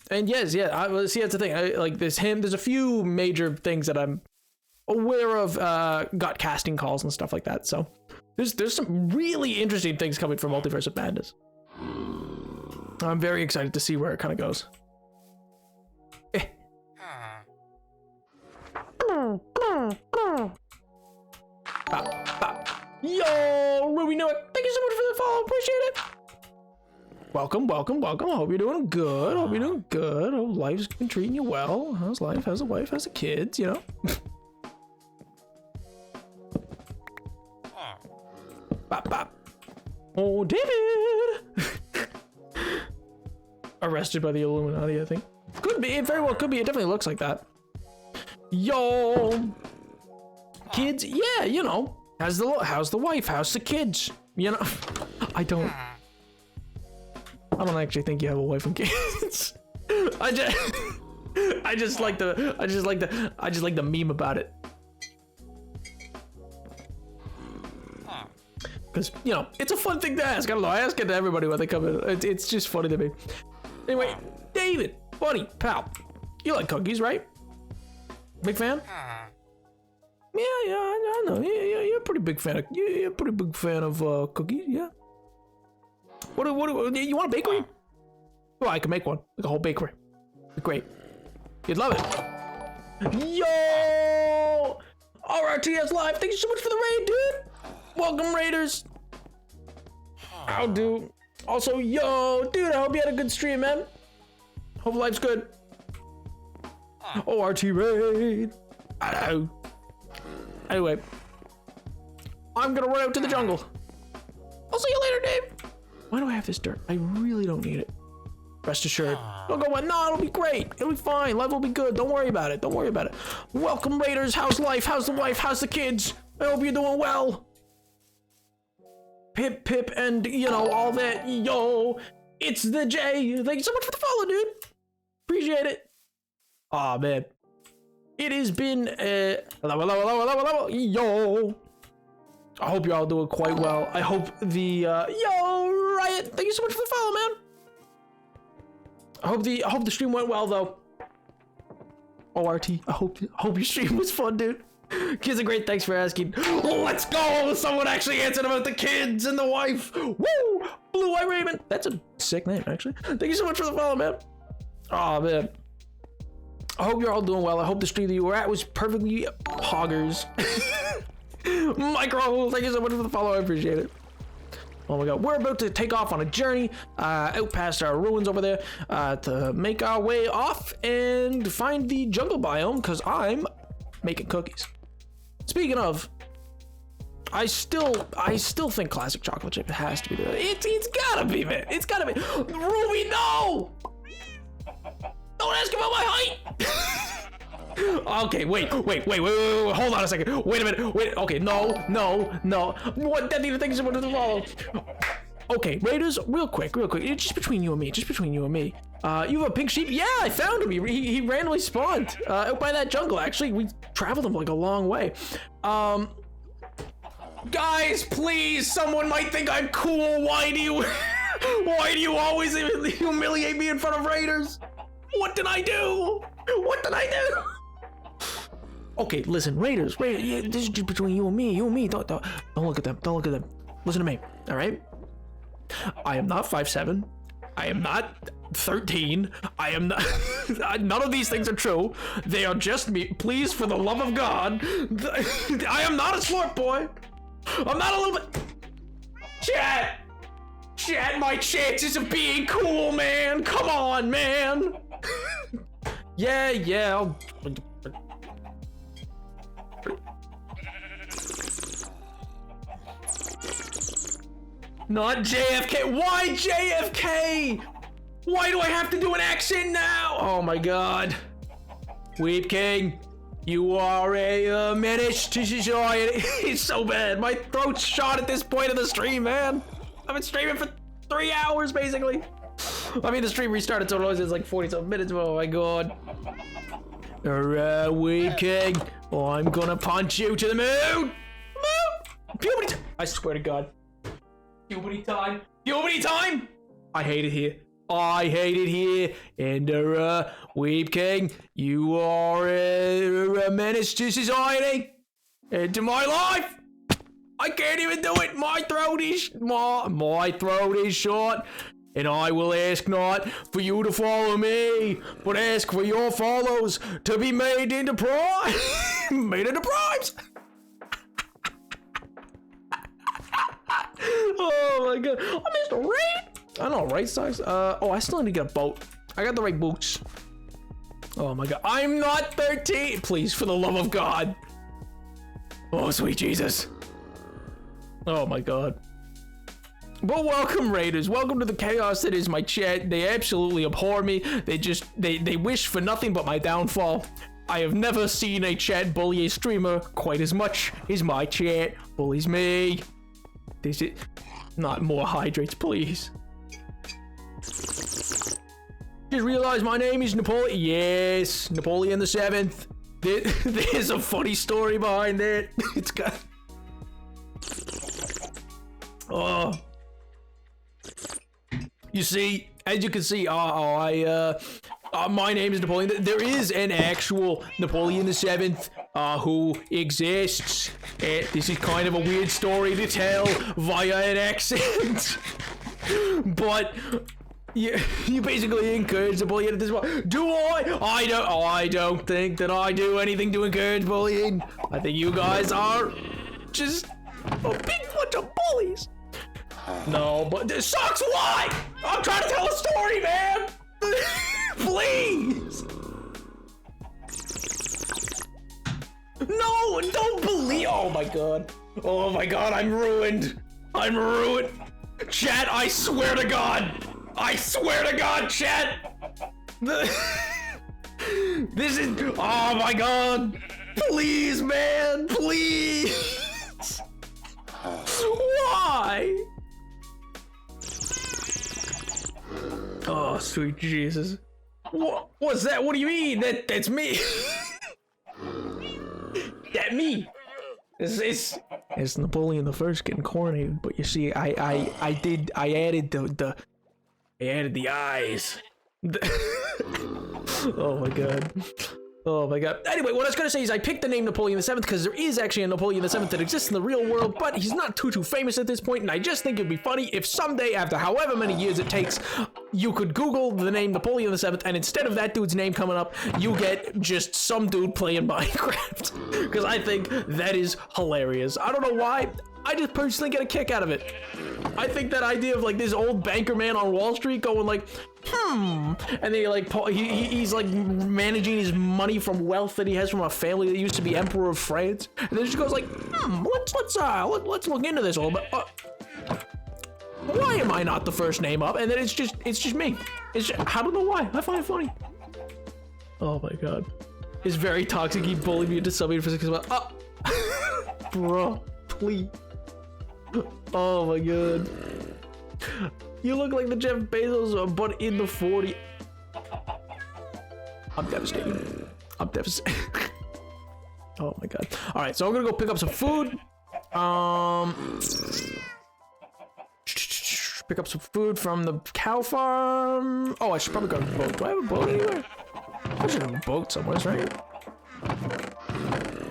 And yes, yeah, see, that's the thing. Like, there's a few major things that I'm aware of, got casting calls and stuff like that. So, there's some really interesting things coming from Multiverse of Madness. I'm very excited to see where it kind of goes. Yo, Ruby Newick, thank you so much for the follow. Appreciate it. Welcome. I hope you're doing good. Hope life's been treating you well. How's life? How's the wife? How's the kids? You know? Bop, bop. Oh, David! Arrested by the Illuminati, I think. Could be. It very well could be. It definitely looks like that. Yo! Kids? Yeah, you know. How's the wife? How's the kids? You know? I don't actually think you have a wife and kids. I just like the meme about it. Because, you know, it's a fun thing to ask. I don't know. I ask it to everybody when they come in. It's just funny to me. Anyway, David, buddy, pal, you like cookies, right? Big fan? Yeah, I know. Yeah, you're a pretty big fan of cookies, yeah. What you want a bakery? Well, I can make one, like a whole bakery. Great. You'd love it. Yo! RRTS Live, thank you so much for the raid, dude. Welcome, Raiders. I'll do. Also, yo, dude, I hope you had a good stream, man. Hope life's good. ORT raid. I know. Anyway, I'm gonna run out to the jungle. I'll see you later, Dave. Why do I have this dirt? I really don't need it. Rest assured. Don't go on. No, it'll be great. It'll be fine. Life will be good. Don't worry about it. Welcome, Raiders. How's life? How's the wife? How's the kids? I hope you're doing well. Pip, and, you know, all that. Yo, it's the J. Thank you so much for the follow, dude. Appreciate it. Aw, man. It has been, hello. Yo. I hope you're all doing quite well. I hope the, yo, Riot. Thank you so much for the follow, man. I hope the stream went well, though. ORT, I hope your stream was fun, dude. Kids are great, thanks for asking. Let's go! Someone actually answered about the kids and the wife. Woo! Blue Eye Raven. That's a sick name, actually. Thank you so much for the follow, man. Oh, man. I hope you're all doing well. I hope the stream that you were at was perfectly poggers. Micro, thank you so much for the follow. I appreciate it. Oh my god, we're about to take off on a journey out past our ruins over there to make our way off and find the jungle biome because I'm making cookies. Speaking of, I still think classic chocolate chip has to be there. It's gotta be, man. It's gotta be. Ruby, no! Don't ask about my height. Okay, wait. Hold on a second. Wait a minute. Wait. Okay, no. What? That even things to follow. Okay, Raiders, real quick. Just between you and me. You have a pink sheep? Yeah, I found him. He randomly spawned out by that jungle. Actually, we traveled him like a long way. Guys, please, someone might think I'm cool. Why do you always humiliate me in front of Raiders? What did I do? Okay, listen, Raiders. Yeah, this is just between you and me. Don't look at them. Listen to me, all right? I am not 5'7". I am not 13. I am not. None of these things are true. They are just me. Please, for the love of God, I am not a smart boy. I'm not a little bit. Chat, my chances of being cool, man. Come on, man. Yeah. Not JFK. Why JFK? Why do I have to do an accent now? Oh my God. Weep King, you are a menace to society. It's so bad. My throat's shot at this point of the stream, man. I've been streaming for 3 hours, basically. I mean, the stream restarted, so it was like 40-something minutes. Oh my God. Alright, Weep King. Oh, I'm gonna punch you to the moon. Puberty. I swear to God. Puberty time. I hate it here. And Weep King, you are a menace to society and to my life. I can't even do it. My throat is short, and I will ask not for you to follow me, but ask for your follows to be made into bribes. Oh my God. Oh, Mr. Raid. I know, right, Socks? Oh, I still need to get a boat. I got the right boots. Oh my God. I'm not 13. Please, for the love of God. Oh, sweet Jesus. Oh my God. But welcome, Raiders. Welcome to the chaos that is my chat. They absolutely abhor me. They wish for nothing but my downfall. I have never seen a chat bully a streamer quite as much as my chat bullies me. This is not more hydrates, please. Just realized my name is Napoleon. Yes, Napoleon the 7th. There's a funny story behind it. It's got. Oh. You see, as you can see, my name is Napoleon. There is an actual Napoleon the 7th who exists. This is kind of a weird story to tell via an accent. But you basically encourage the bullying at this point. Do I? I don't think that I do anything to encourage bullying. I think you guys are just a big bunch of bullies. No, but this sucks. Why? I'm trying to tell a story, man. Please. No, don't believe. Oh my God. Oh my God. I'm ruined. Chat, I swear to God. Chat. This is. Oh my God. Please, man. Please. Why? Oh, sweet Jesus. What's that? What do you mean? That's me. That me. It's Napoleon the First getting coronated, but you see, I added the eyes. Oh my God. Oh my God. Anyway, what I was gonna say is I picked the name Napoleon the 7th because there is actually a Napoleon the 7th that exists in the real world, but he's not too famous at this point, and I just think it'd be funny if someday, after however many years it takes, you could Google the name Napoleon the 7th, and instead of that dude's name coming up, you get just some dude playing Minecraft. Because I think that is hilarious. I don't know why. I just personally get a kick out of it. I think that idea of like this old banker man on Wall Street going like, and then he's like managing his money from wealth that he has from a family that used to be Emperor of France, and then he just goes like, let's look into this a little bit. Why am I not the first name up? And then it's just me. I don't know why. I find it funny. Oh my God, it's very toxic. He bullied me into subbing for 6 months. Bro, please. Oh my God. You look like the Jeff Bezos, but in the 40. I'm devastated. Oh my God. All right, so I'm gonna go pick up some food. Pick up some food from the cow farm. Oh, I should probably go to the boat. Do I have a boat anywhere? I should have a boat somewhere, right?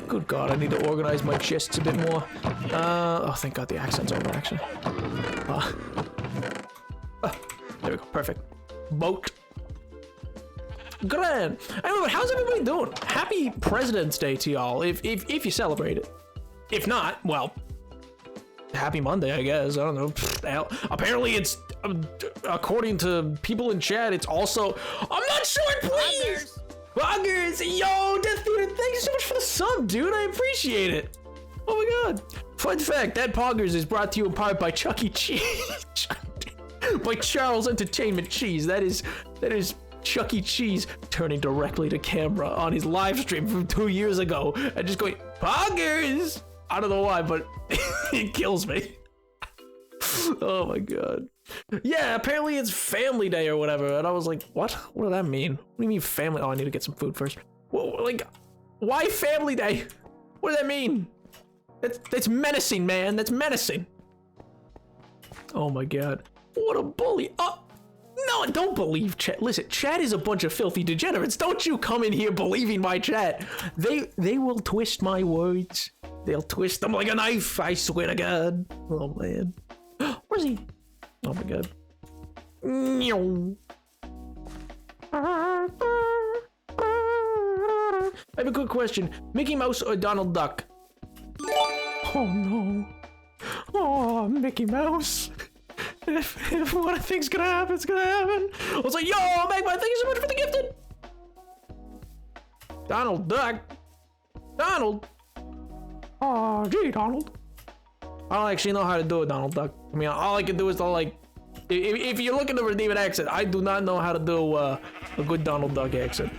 Good God, I need to organize my chests a bit more. Oh, thank God the accent's over, actually. There we go. Perfect. Boat. Grand. Anyway, how's everybody doing? Happy President's Day to y'all, if you celebrate it. If not, well, happy Monday, I guess. I don't know. Hell, apparently it's, according to people in chat, it's also, I'm not sure, please! Poggers! Yo, Death Theater, thank you so much for the sub, dude. I appreciate it. Oh my god. Fun fact, that Poggers is brought to you in part by Chuck E. Cheese. By Charles Entertainment Cheese. That is Chuck E. Cheese turning directly to camera on his live stream from 2 years ago and just going, Poggers! I don't know why, but it kills me. Oh my god. Yeah, apparently it's Family Day or whatever, and I was like, what? What does that mean? What do you mean family? Oh, I need to get some food first. Whoa, like, why Family Day? What does that mean? That's menacing, man. That's menacing. Oh my god. What a bully. Oh, no, don't believe chat. Listen, chat is a bunch of filthy degenerates. Don't you come in here believing my chat. They will twist my words. They'll twist them like a knife, I swear to god. Oh man. Where's he? Oh my god. I have a quick question. Mickey Mouse or Donald Duck? Oh no. Oh, Mickey Mouse. If what I think's gonna happen, it's gonna happen. I was like, yo, Magpie, thank you so much for the gifted. Donald Duck. Donald. Oh, gee, Donald. I don't actually know how to do a Donald Duck. I mean, all I can do is to, like, if you're looking to redeem an accent, I do not know how to do a good Donald Duck accent.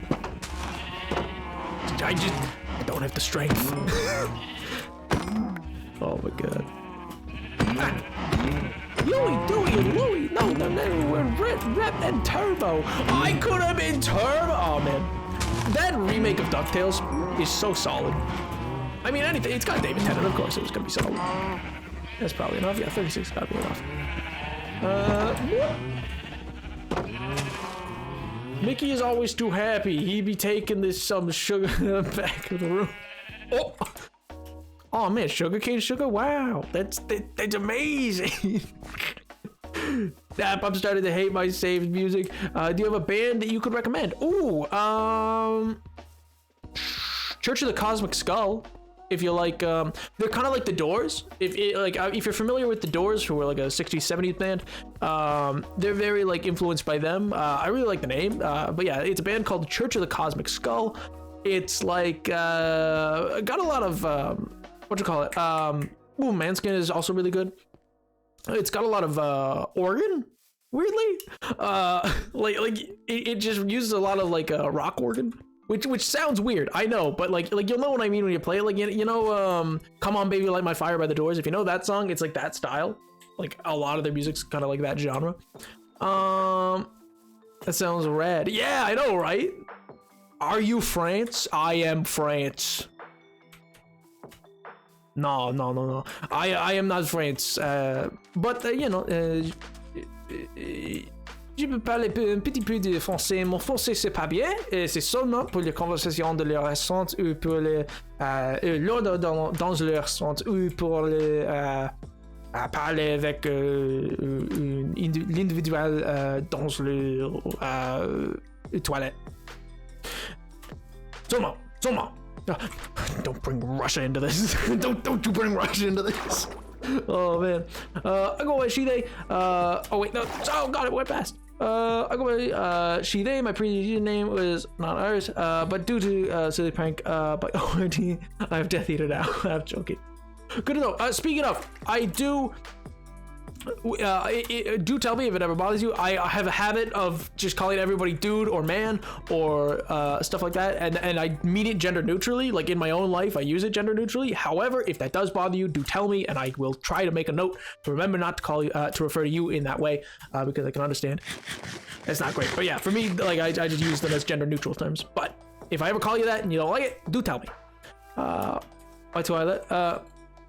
I don't have the strength. Oh my god. Louie, Dewey, and Louie. No, we're Rep and Turbo. I could have been Turbo. Oh man, that remake of DuckTales is so solid. I mean, anything. It's got David Tennant, of course. It was gonna be solid. That's probably enough. Yeah, 36 gotta be enough. Mickey is always too happy. He be taking this some sugar in the back of the room. Oh man, sugarcane sugar. Wow, that's amazing. I'm starting to hate my saved music. Do you have a band that you could recommend? Ooh, Church of the Cosmic Skull. If you like, they're kind of like the Doors. If you're familiar with the Doors, who were like a 60s, 70s band, they're very like influenced by them. I really like the name, but yeah, it's a band called Church of the Cosmic Skull. It's like got a lot of what you call it? Ooh, Manskin is also really good. It's got a lot of organ. Weirdly, it just uses a lot of like rock organ. Which sounds weird, I know, but like you'll know what I mean when you play it. Like you know, "Come On Baby, Light My Fire" by the Doors. If you know that song, it's like that style. Like a lot of their music's kind of like that genre. That sounds rad. Yeah, I know, right? Are you France? I am France. No. I am not France. But you know. Je peux parler un petit peu de français. Mon français c'est pas bien. C'est seulement pour les conversations de leur accent ou pour l'ordre dans leur accent ou pour parler avec l'individuel dans le toilette. Seulement. Don't bring Russia into this. don't you bring Russia into this. Oh man. I go by Shide. Oh wait, no. Oh god, it went past. I go by Shide. My previous name was not ours. But due to silly prank by ORD, I have Death Eater now. I'm joking. Good to know. Speaking of, I do. Do tell me if it ever bothers you. I have a habit of just calling everybody dude or man or stuff like that, and I mean it gender neutrally. Like in my own life, I use it gender neutrally. However, if that does bother you, do tell me, and I will try to make a note to remember not to call you to refer to you in that way, because I can understand it's not great. But yeah, for me, like I just use them as gender neutral terms. But if I ever call you that and you don't like it, do tell me. My toilet,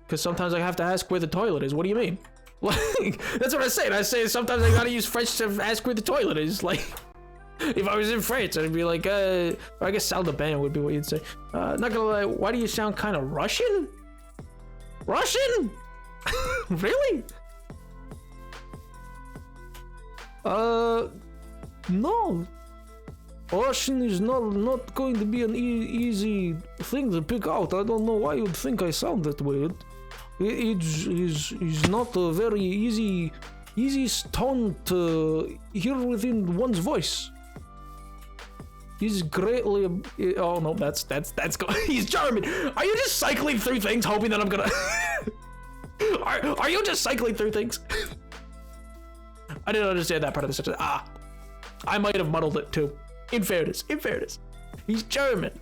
because sometimes I have to ask where the toilet is. What do you mean? Like, that's what I say. I say sometimes I gotta use French to ask where the toilet is. Like, if I was in France, I'd be like, or I guess salle de bain would be what you'd say. Not gonna lie, why do you sound kind of Russian? Russian? Really? No. Russian is not going to be an easy thing to pick out. I don't know why you'd think I sound that way. It's not a very easy tone to hear within one's voice. He's greatly. Oh no, that's he's German. Are you just cycling through things, hoping that I'm gonna? Are you just cycling through things? I didn't understand that part of the sentence. I might have muddled it too. In fairness, he's German.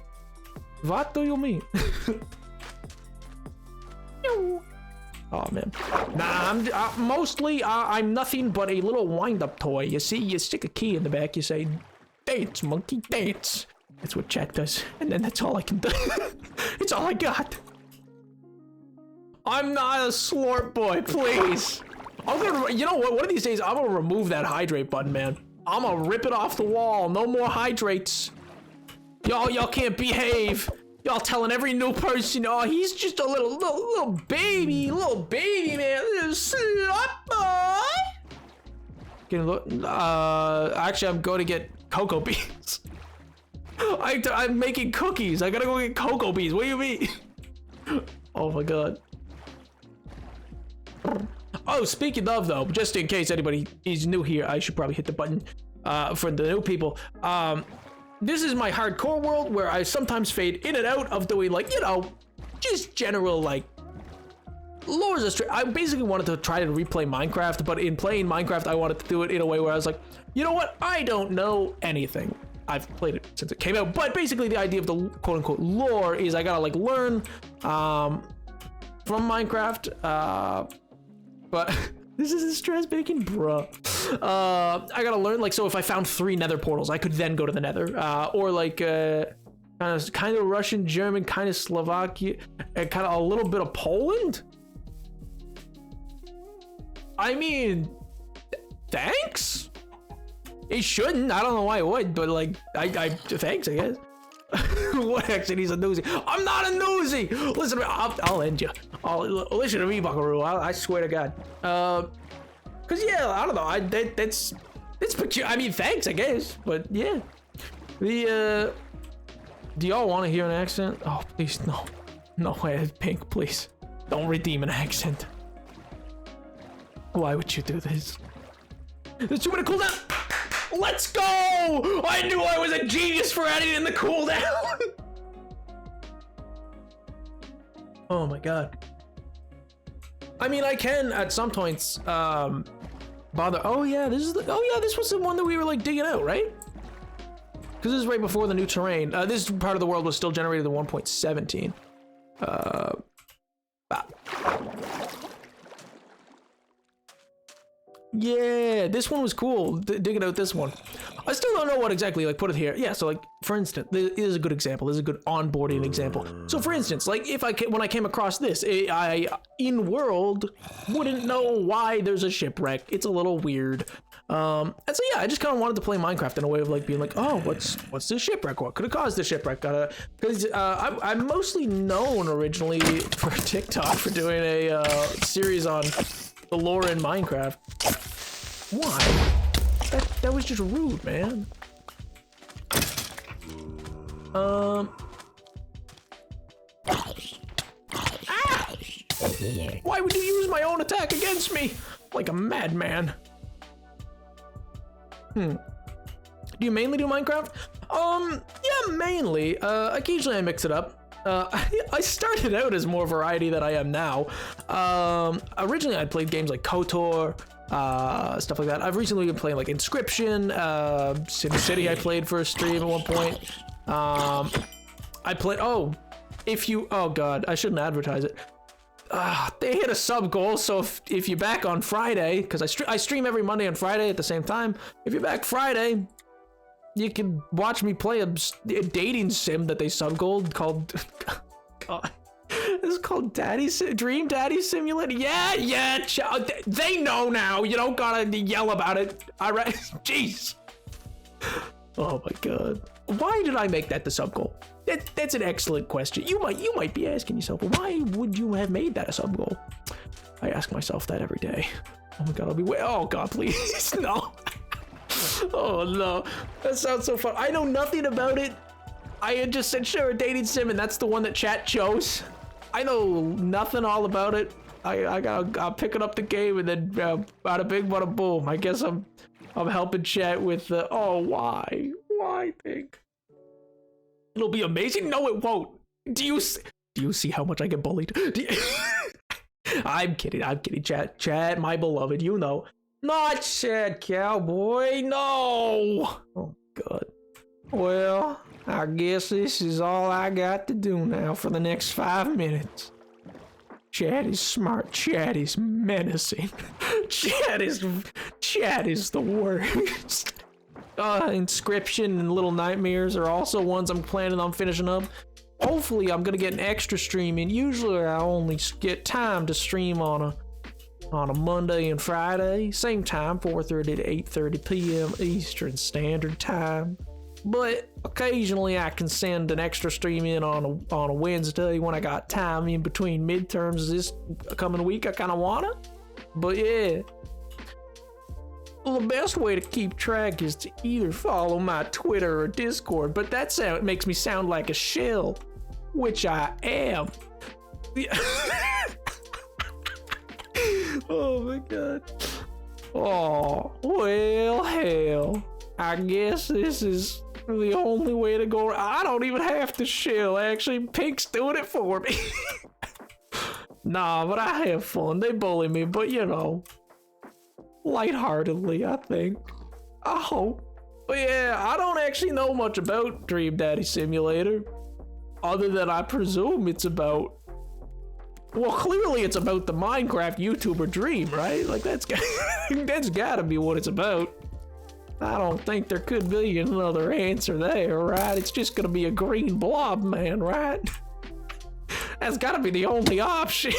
What do you mean? Oh man, nah. I'm nothing but a little wind-up toy. You see, you stick a key in the back. You say, "Dance, monkey, dance." That's what chat does, and then that's all I can do. It's all I got. I'm not a slorp boy, please. I'm gonna, you know what? One of these days, I'm gonna remove that hydrate button, man. I'm gonna rip it off the wall. No more hydrates. Y'all can't behave. Y'all telling every new person, oh, he's just a little baby man. Little slut boy. Actually, I'm going to get cocoa beans. I'm making cookies. I gotta go get cocoa beans. What do you mean? Oh my god. Oh, speaking of though, just in case anybody is new here, I should probably hit the button for the new people. This is my hardcore world where I sometimes fade in and out of doing, like, you know, just general, like, lores of I basically wanted to try to replay Minecraft, but in playing Minecraft, I wanted to do it in a way where I was like, you know what? I don't know anything. I've played it since it came out, but basically the idea of the quote-unquote lore is I gotta, like, learn from Minecraft, but this is a stress bacon, bruh. I gotta learn, like, so if I found 3 nether portals, I could then go to the nether, or like kind of Russian, German, kind of Slovakia, and kind of a little bit of Poland. I mean, thanks. It shouldn't. I don't know why it would, but like, I thanks, I guess. What actually? He's a nosy. I'm not a nosy. Listen to me. I'll end you. Listen to me, Buckaroo. I swear to God. Cause yeah, I don't know. That's peculiar. I mean, thanks, I guess. But yeah, do y'all want to hear an accent? Oh, please, no way, Pink, please, don't redeem an accent. Why would you do this? There's too many cooldown. Let's go! I knew I was a genius for adding in the cooldown. Oh my god. I mean, I can at some points bother. Oh yeah, this was the one that we were like digging out, right? Because this is right before the new terrain. This part of the world was still generated at 1.17. Yeah, this one was cool. Digging out this one. I still don't know what exactly, like, put it here. Yeah, so like, for instance, this is a good example. This is a good onboarding example. So for instance, like, when I came across this, I in world wouldn't know why there's a shipwreck. It's a little weird. And so yeah, I just kind of wanted to play Minecraft in a way of like being like, oh, what's this shipwreck? What could have caused the shipwreck? Because I'm mostly known originally for TikTok for doing a series on the lore in Minecraft. Why? That was just rude, man. Why would you use my own attack against me? Like a madman. Do you mainly do Minecraft? Yeah, mainly. Occasionally I mix it up. I started out as more variety than I am now. Originally I played games like KOTOR, stuff like that. I've recently been playing like Inscription, SimCity I played for a stream at one point. I played, oh god, I shouldn't advertise it. They hit a sub goal, so if you're back on Friday, because I stream every Monday and Friday at the same time, if you're back Friday, you can watch me play a dating sim that they sub gold called, god, this is called Dream Daddy Simulator. Yeah, they know now. You don't gotta yell about it. All right, jeez. Oh my god, why did I make that the sub goal? That's an excellent question. You might be asking yourself, well, why would you have made that a sub goal? I ask myself that every day. Oh my god, oh god, please, no. Oh no, that sounds so fun. I know nothing about it. I had just said share a dating sim, and that's the one that chat chose. I know nothing all about it. I'm picking up the game, and then bada bing, bada boom. I guess I'm helping chat with the why thing. It'll be amazing. No, it won't. Do you see how much I get bullied? I'm kidding, chat, my beloved, you know. Not sad cowboy, no! Oh, God. Well, I guess this is all I got to do now for the next 5 minutes. Chad is smart, Chad is menacing. Chad is the worst. Inscription and Little Nightmares are also ones I'm planning on finishing up. Hopefully I'm gonna get an extra stream in. Usually I only get time to stream on a Monday and Friday, same time, 4:30 to 8:30 p.m. Eastern Standard Time. But occasionally I can send an extra stream in on a Wednesday when I got time in between midterms this coming week. I kind of wanna, but yeah. Well, the best way to keep track is to either follow my Twitter or Discord, but it makes me sound like a shill, which I am. Oh my God. Oh, well, hell. I guess this is the only way to go. I don't even have to shill. Actually, Pink's doing it for me. Nah, but I have fun. They bully me, but you know, lightheartedly, I think. I hope. But yeah, I don't actually know much about Dream Daddy Simulator, other than I presume it's about, well, clearly it's about the Minecraft YouTuber Dream, right? Like that's gotta be what it's about. I don't think there could be another answer there, right? It's just gonna be a green blob man, right? That's gotta be the only option.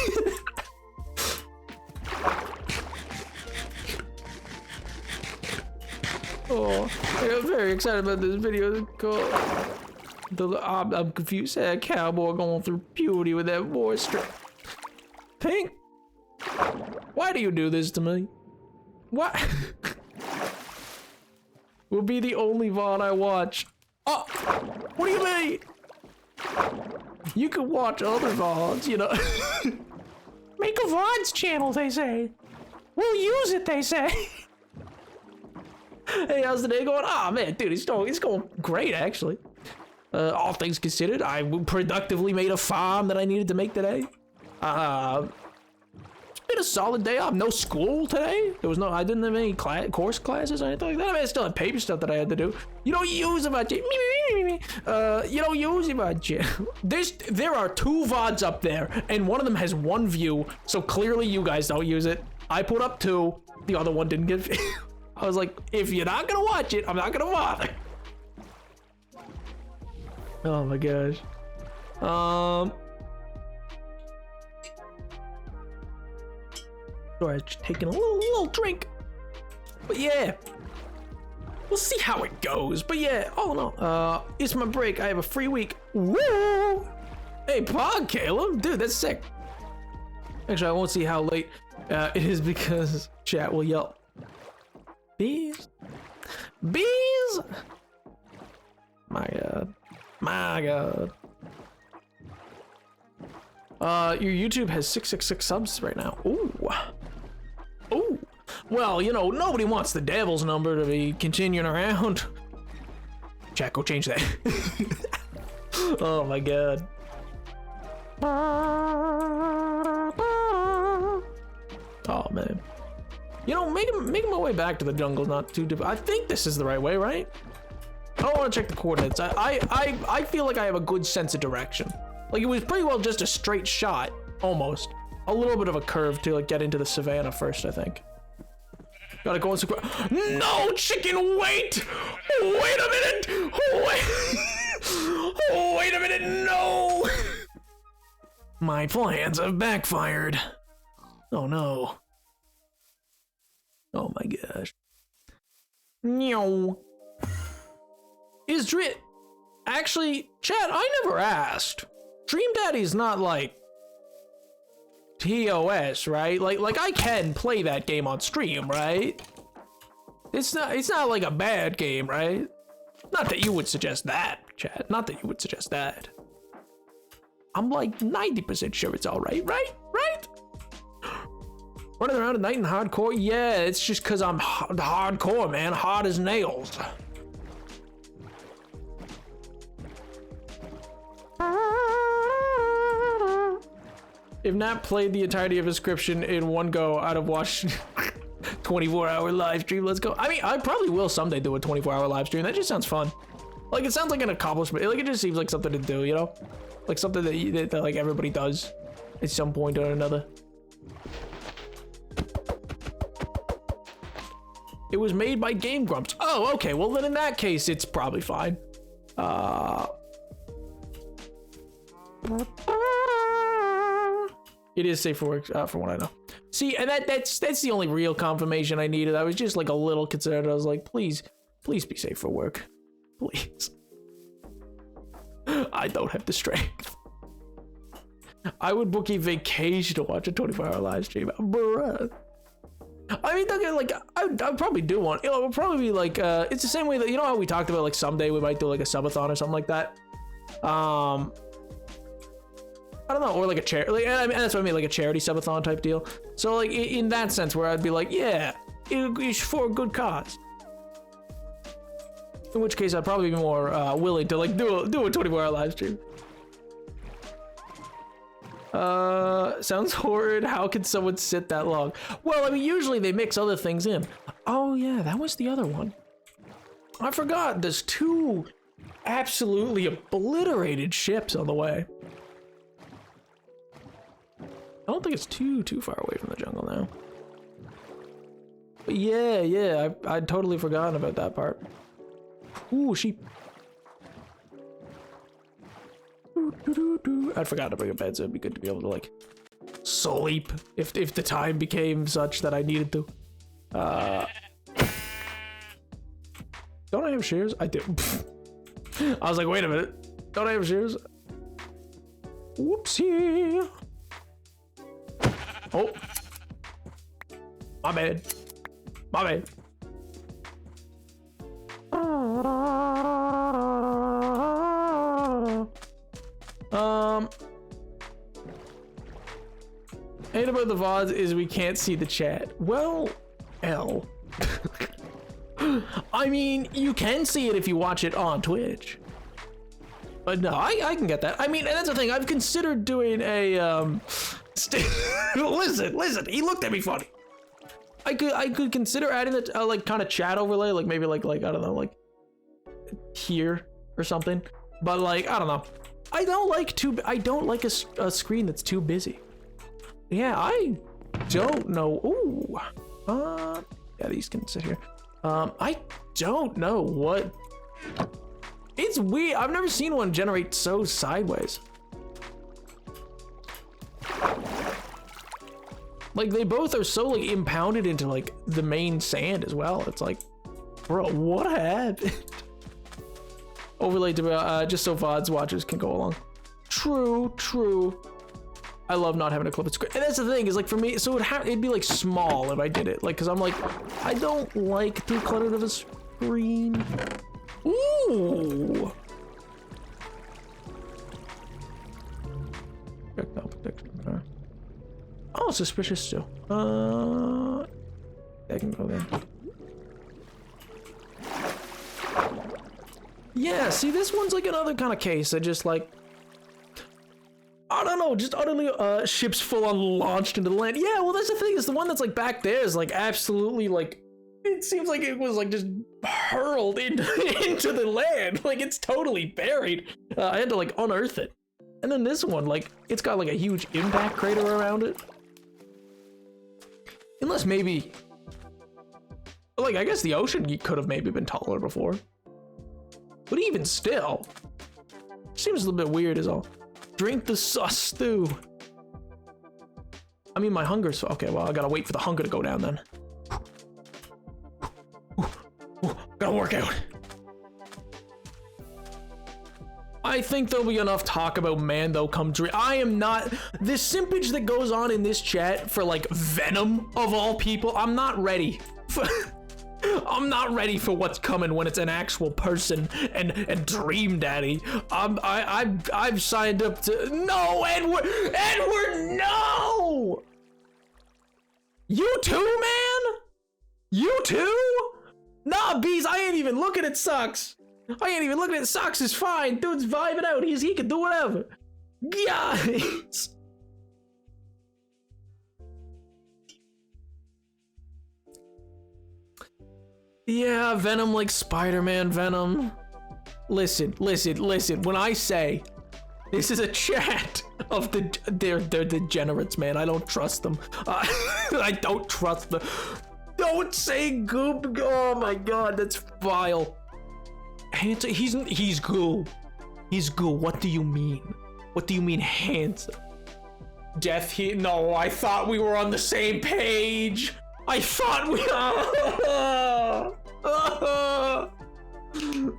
Oh, I'm very excited about this video. I'm confused. Sad cowboy going through puberty with that voice. Pink, why do you do this to me? What? Will be the only VOD I watch. Oh, what do you mean? You can watch other VODs, you know. Make a VODs channel, they say. We'll use it, they say. Hey, how's the day going? Oh man, dude, it's going great actually. All things considered, I productively made a farm that I needed to make today. It's been a solid day off. No school today. I didn't have any course classes or anything like that. I mean, I still had paper stuff that I had to do. You don't use it much. You don't use it much. There are 2 VODs up there, and one of them has 1 view. So clearly, you guys don't use it. I put up 2. The other one didn't get. I was like, if you're not gonna watch it, I'm not gonna bother. Oh my gosh. Sorry, just taking a little drink. But yeah, we'll see how it goes. But yeah, oh no, it's my break. I have a free week. Woo! Hey, Pog Caleb, dude, that's sick. Actually, I won't see how late it is because chat will yell. Bees? Bees? My God. My God. Your YouTube has 666 subs right now. Ooh. Ooh. Well, you know, nobody wants the devil's number to be continuing around. Chat, go change that. Oh my God. Oh man. You know, making my way back to the jungle is not too difficult. I think this is the right way, right? I don't want to check the coordinates. I feel like I have a good sense of direction. Like it was pretty well just a straight shot, almost. A little bit of a curve to like get into the savannah first, I think. Gotta go into no chicken, wait! Wait a minute! Wait! Wait a minute, no! My plans have backfired. Oh no. Oh my gosh. No. Is Dream... Actually, chat, I never asked. Dream Daddy's not like TOS, right? Like I can play that game on stream, right? It's not like a bad game, right? Not that you would suggest that, chat. Not that you would suggest that. I'm like 90% sure it's all right, right? Running around at night in hardcore? Yeah, it's just because I'm hardcore, man. Hard as nails. If Nat played the entirety of Inscription in one go, I'd have watched 24-hour live stream. Let's go. I mean, I probably will someday do a 24-hour live stream. That just sounds fun. Like, it sounds like an accomplishment. Like, it just seems like something to do, you know? Like something that like everybody does at some point or another. It was made by Game Grumps. Oh, okay. Well, then in that case, it's probably fine. It is safe for work, from what I know. See, and that's the only real confirmation I needed. I was just like a little concerned. I was like, please be safe for work, please. I don't have the strength. I would book a vacation to watch a 24-hour live stream, bruh. I mean, like, I'd probably do one. It would probably be like, it's the same way that, you know how we talked about, like, someday we might do like a subathon or something like that. I don't know, or like a charity, like, I mean, that's what I mean, like a charity subathon type deal. So like in that sense, where I'd be like, yeah, it's for a good cause. In which case, I'd probably be more willing to like do a 24-hour live stream. Sounds horrid. How can someone sit that long? Well, I mean, usually they mix other things in. Oh yeah, that was the other one. I forgot. There's 2 absolutely obliterated ships on the way. I don't think it's too far away from the jungle now. But yeah, I'd totally forgotten about that part. Ooh, sheep. I'd forgotten to bring a bed, so it'd be good to be able to like sleep if the time became such that I needed to. Don't I have shears? I do. I was like, wait a minute. Don't I have shears? Whoopsie. Oh. My bad. My bad. Hate about the VODs is we can't see the chat. Well, L. I mean, you can see it if you watch it on Twitch. But no, I can get that. I mean, and that's the thing. I've considered doing a listen. He looked at me funny. I could consider adding a like kind of chat overlay, like maybe like I don't know, like here or something. But like I don't know. I don't like a screen that's too busy. Yeah, I don't know. Ooh. Yeah, these can sit here. I don't know what. It's weird. I've never seen one generate so sideways. Like they both are so like impounded into like the main sand as well. It's like, bro, what happened? Overlay to just so VODs watchers can go along. True. I love not having to clip a screen. And that's the thing is like for me, so it'd be like small if I did it. Like, cause I'm like, I don't like too cluttered of a screen. Ooh. Oh, suspicious still. I can go there. Yeah, see, this one's like another kind of case that just like, I don't know, just utterly ships full on launched into the land. Yeah, well, that's the thing, is the one that's like back there is like absolutely like, it seems like it was like just hurled into the land. Like it's totally buried. I had to like unearth it. And then this one, like, it's got like a huge impact crater around it. Unless maybe, like, I guess the ocean could have maybe been taller before. But even still, seems a little bit weird is all. Drink the sus stew. I mean, my hunger's, okay, well, I gotta wait for the hunger to go down then. Gotta work out. I think there'll be enough talk about Mando come true. I am not, the simpage that goes on in this chat for like Venom of all people, I'm not ready. I'm not ready for what's coming when it's an actual person and Dream Daddy. I've signed up to. No, Edward, no! You too, man? You too? Nah, Bees, I ain't even looking at Socks. I ain't even looking at Socks. Is fine. Dude's vibing out. He can do whatever. Guys. Yeah, Venom like Spider-Man Venom. Listen. When I say this is a chat of they're degenerates, man. I don't trust them. I don't trust them. Don't say goop. Oh my god, that's vile. Handsome. He's goo. He's goo. What do you mean? What do you mean handsome? Death. No, I thought we were on the same page. I thought we.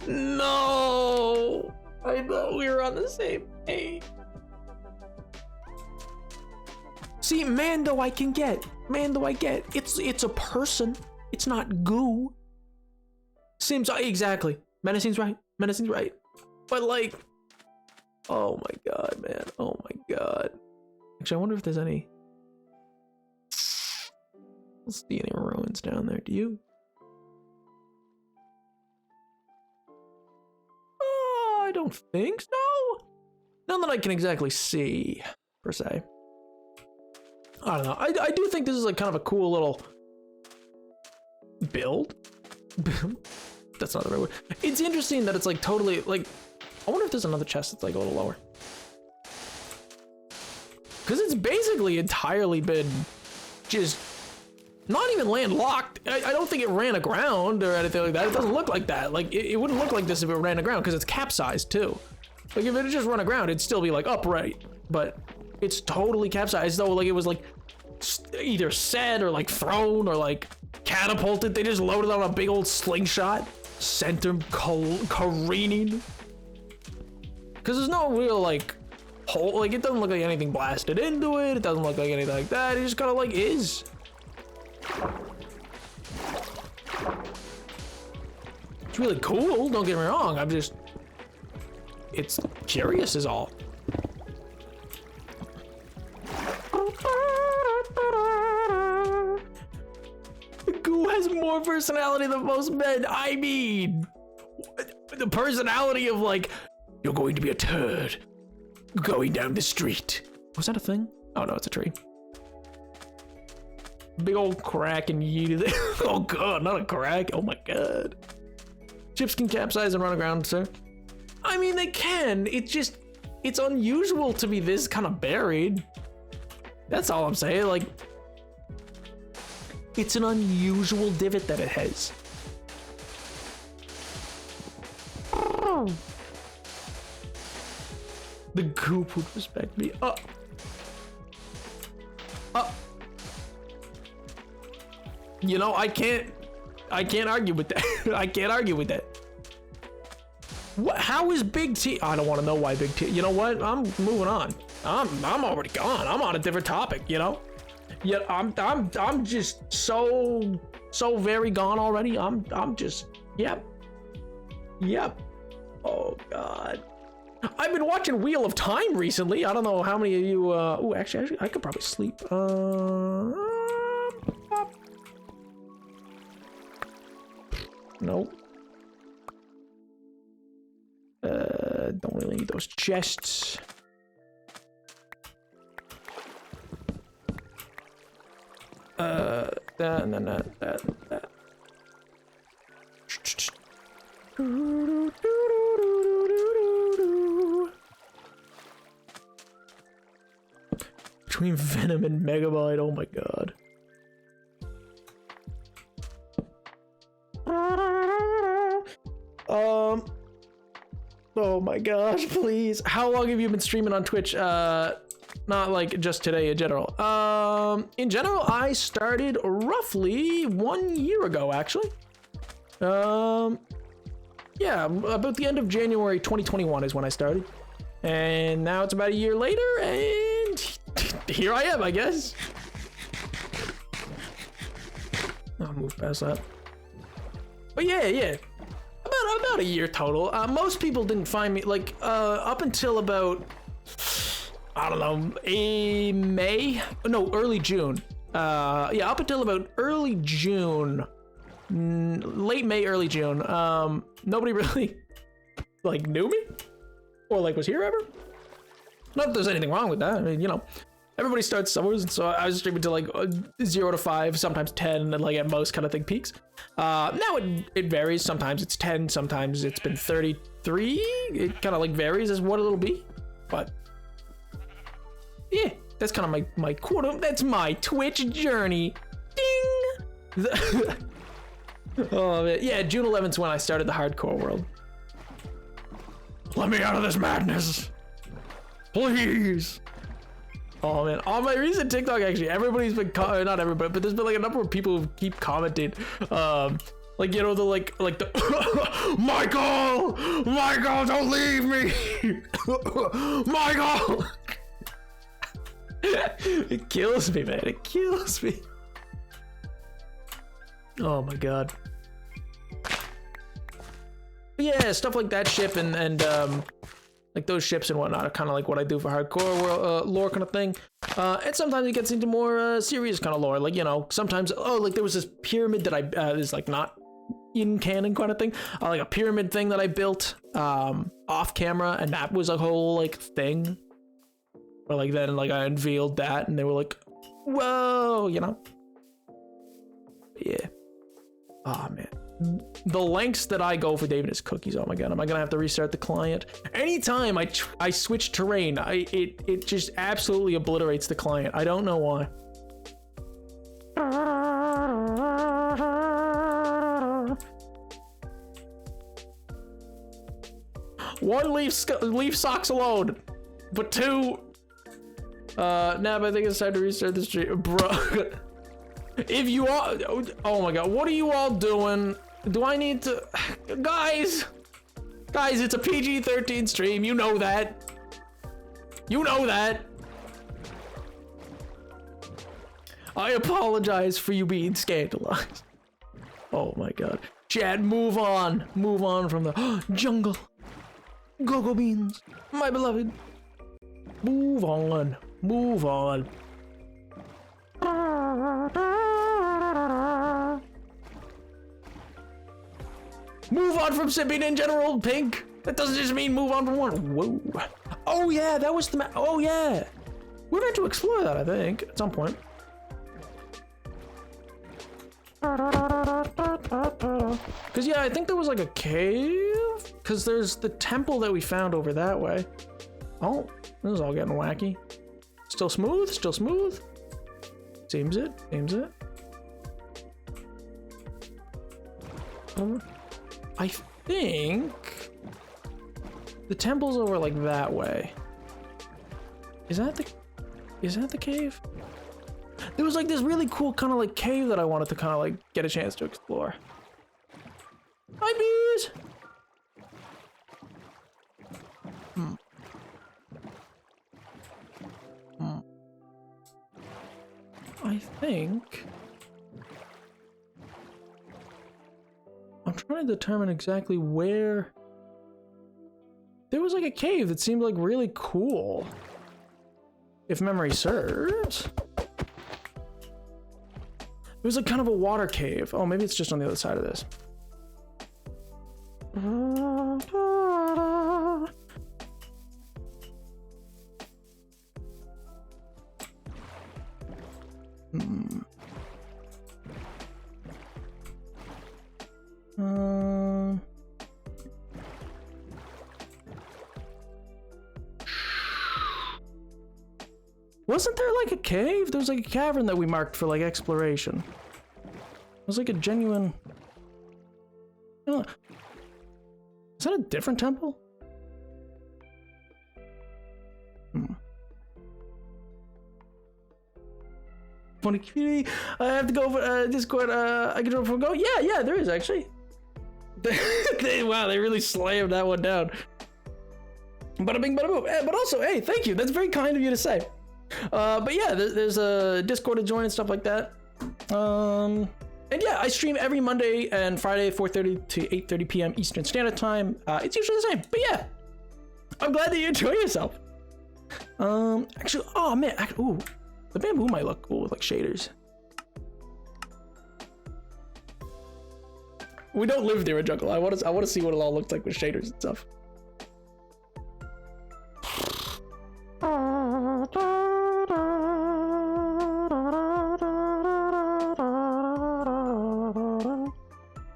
No. I thought we were on the same page. See, Mando I can get. It's a person. It's not goo. Seems exactly. Menacing's right. But like, oh my god, man. Oh my god. Actually, I wonder if there's any. I don't see any ruins down there. Do you? Oh, I don't think so. None that I can exactly see, per se. I don't know. I do think this is like kind of a cool little build. That's not the right word. It's interesting that it's like totally like. I wonder if there's another chest that's like a little lower. Because it's basically entirely been just not even landlocked. I don't think it ran aground or anything like that. It doesn't look like that. Like it wouldn't look like this if it ran aground because it's capsized too. Like if it had just run aground, it'd still be like upright. But it's totally capsized though. Like it was like either set or like thrown or like catapulted. They just loaded on a big old slingshot, sent him careening. Because there's no real like hole. Like it doesn't look like anything blasted into it. It doesn't look like anything like that. It just kind of like is. It's really cool. Don't get me wrong. It's curious is all. The goo has more personality than most men. I mean, the personality of like, you're going to be a turd going down the street. Was that a thing? Oh no, it's a tree. Big old crack and yeet. Oh god, not a crack. Oh my god. Ships can capsize and run aground, sir. I mean, they can. It's unusual to be this kind of buried. That's all I'm saying. Like, it's an unusual divot that it has. The goop would respect me. You know, I can't argue with that. I can't argue with that. What? How is Big T? I don't want to know why Big T. You know what? I'm moving on. I'm already gone. I'm on a different topic. You know. Yeah, I'm just so very gone already. I'm just yep. Oh god. I've been watching Wheel of Time recently. I don't know how many of you. Oh, actually, I could probably sleep. Nope. Don't really need those chests. That. Between Venom and Megabyte, oh my god. Oh my gosh, please. How long have you been streaming on Twitch? Not like just today in general. In general, I started roughly 1 year ago, actually. Yeah, about the end of January 2021 is when I started. And now it's about a year later, and here I am, I guess. I'll move past that. But yeah, about a year total. Most people didn't find me like up until about, I don't know, early June. Yeah, up until about early June, late May, early June. Nobody really like knew me or like was here ever. Not that there's anything wrong with that. I mean, you know, everybody starts somewhere, and so I was streaming to like 0 to 5, sometimes 10, and like at most kind of thing peaks. Now it varies. Sometimes it's 10, sometimes it's been 33. It kind of like varies as what it'll be, but yeah, that's kind of my quarter. That's my Twitch journey. Ding. Oh man, yeah, June 11th is when I started the hardcore world. Let me out of this madness, please. Oh man, on my recent TikTok, actually, everybody's been not everybody, but there's been like a number of people who keep commenting, like, you know, the like the Michael, don't leave me, Michael. It kills me, man. It kills me. Oh my god. But yeah, stuff like that ship and like those ships and whatnot are kind of like what I do for hardcore world, lore kind of thing. And sometimes it gets into more serious kind of lore. Like, you know, sometimes, like there was this pyramid that I is like not in canon kind of thing. Like a pyramid thing that I built off camera, and that was a whole like thing. Or like then like I unveiled that, and they were like, "Whoa," you know. Yeah. Oh man. The lengths that I go for David is cookies. Oh my god, am I gonna have to restart the client? Anytime I switch terrain, it just absolutely obliterates the client. I don't know why. One, leave socks alone, but two, Nab, I think it's time to restart the stream, bro. If you all, oh my god, what are you all doing? Do I need to, guys, it's a PG-13 stream, you know that. You know that. I apologize for you being scandalized. Oh my god. Chad, move on from the jungle. Go beans, my beloved. Move on. Move on from sipping in general, Pink. That doesn't just mean move on from one. Whoa. Oh yeah, that was the oh yeah. We're meant to explore that, I think, at some point. Cause yeah, I think there was like a cave. Cause there's the temple that we found over that way. Oh, this is all getting wacky. Still smooth. Seems it. I think the temple's over like that way. Is that the cave? There was like this really cool kind of like cave that I wanted to kind of like get a chance to explore. Hi, bees. I think I'm trying to determine exactly where there was like a cave that seemed like really cool, if memory serves. It was like kind of a water cave. Oh, maybe it's just on the other side of this. Wasn't there like a cave? There was like a cavern that we marked for like exploration. It was like a genuine... Is that a different temple? Funny community. I have to go for Discord. I can go. Yeah, there is actually. Wow, they really slammed that one down. Bada bing, bada boom. But also, hey, thank you. That's very kind of you to say. But yeah, there's a Discord to join and stuff like that. And yeah, I stream every Monday and Friday, 4:30 to 8:30 p.m. Eastern Standard Time. It's usually the same, but yeah, I'm glad that you enjoy yourself. Actually, oh man, ooh, the bamboo might look cool with like shaders. We don't live near a jungle. I want to see what it all looks like with shaders and stuff.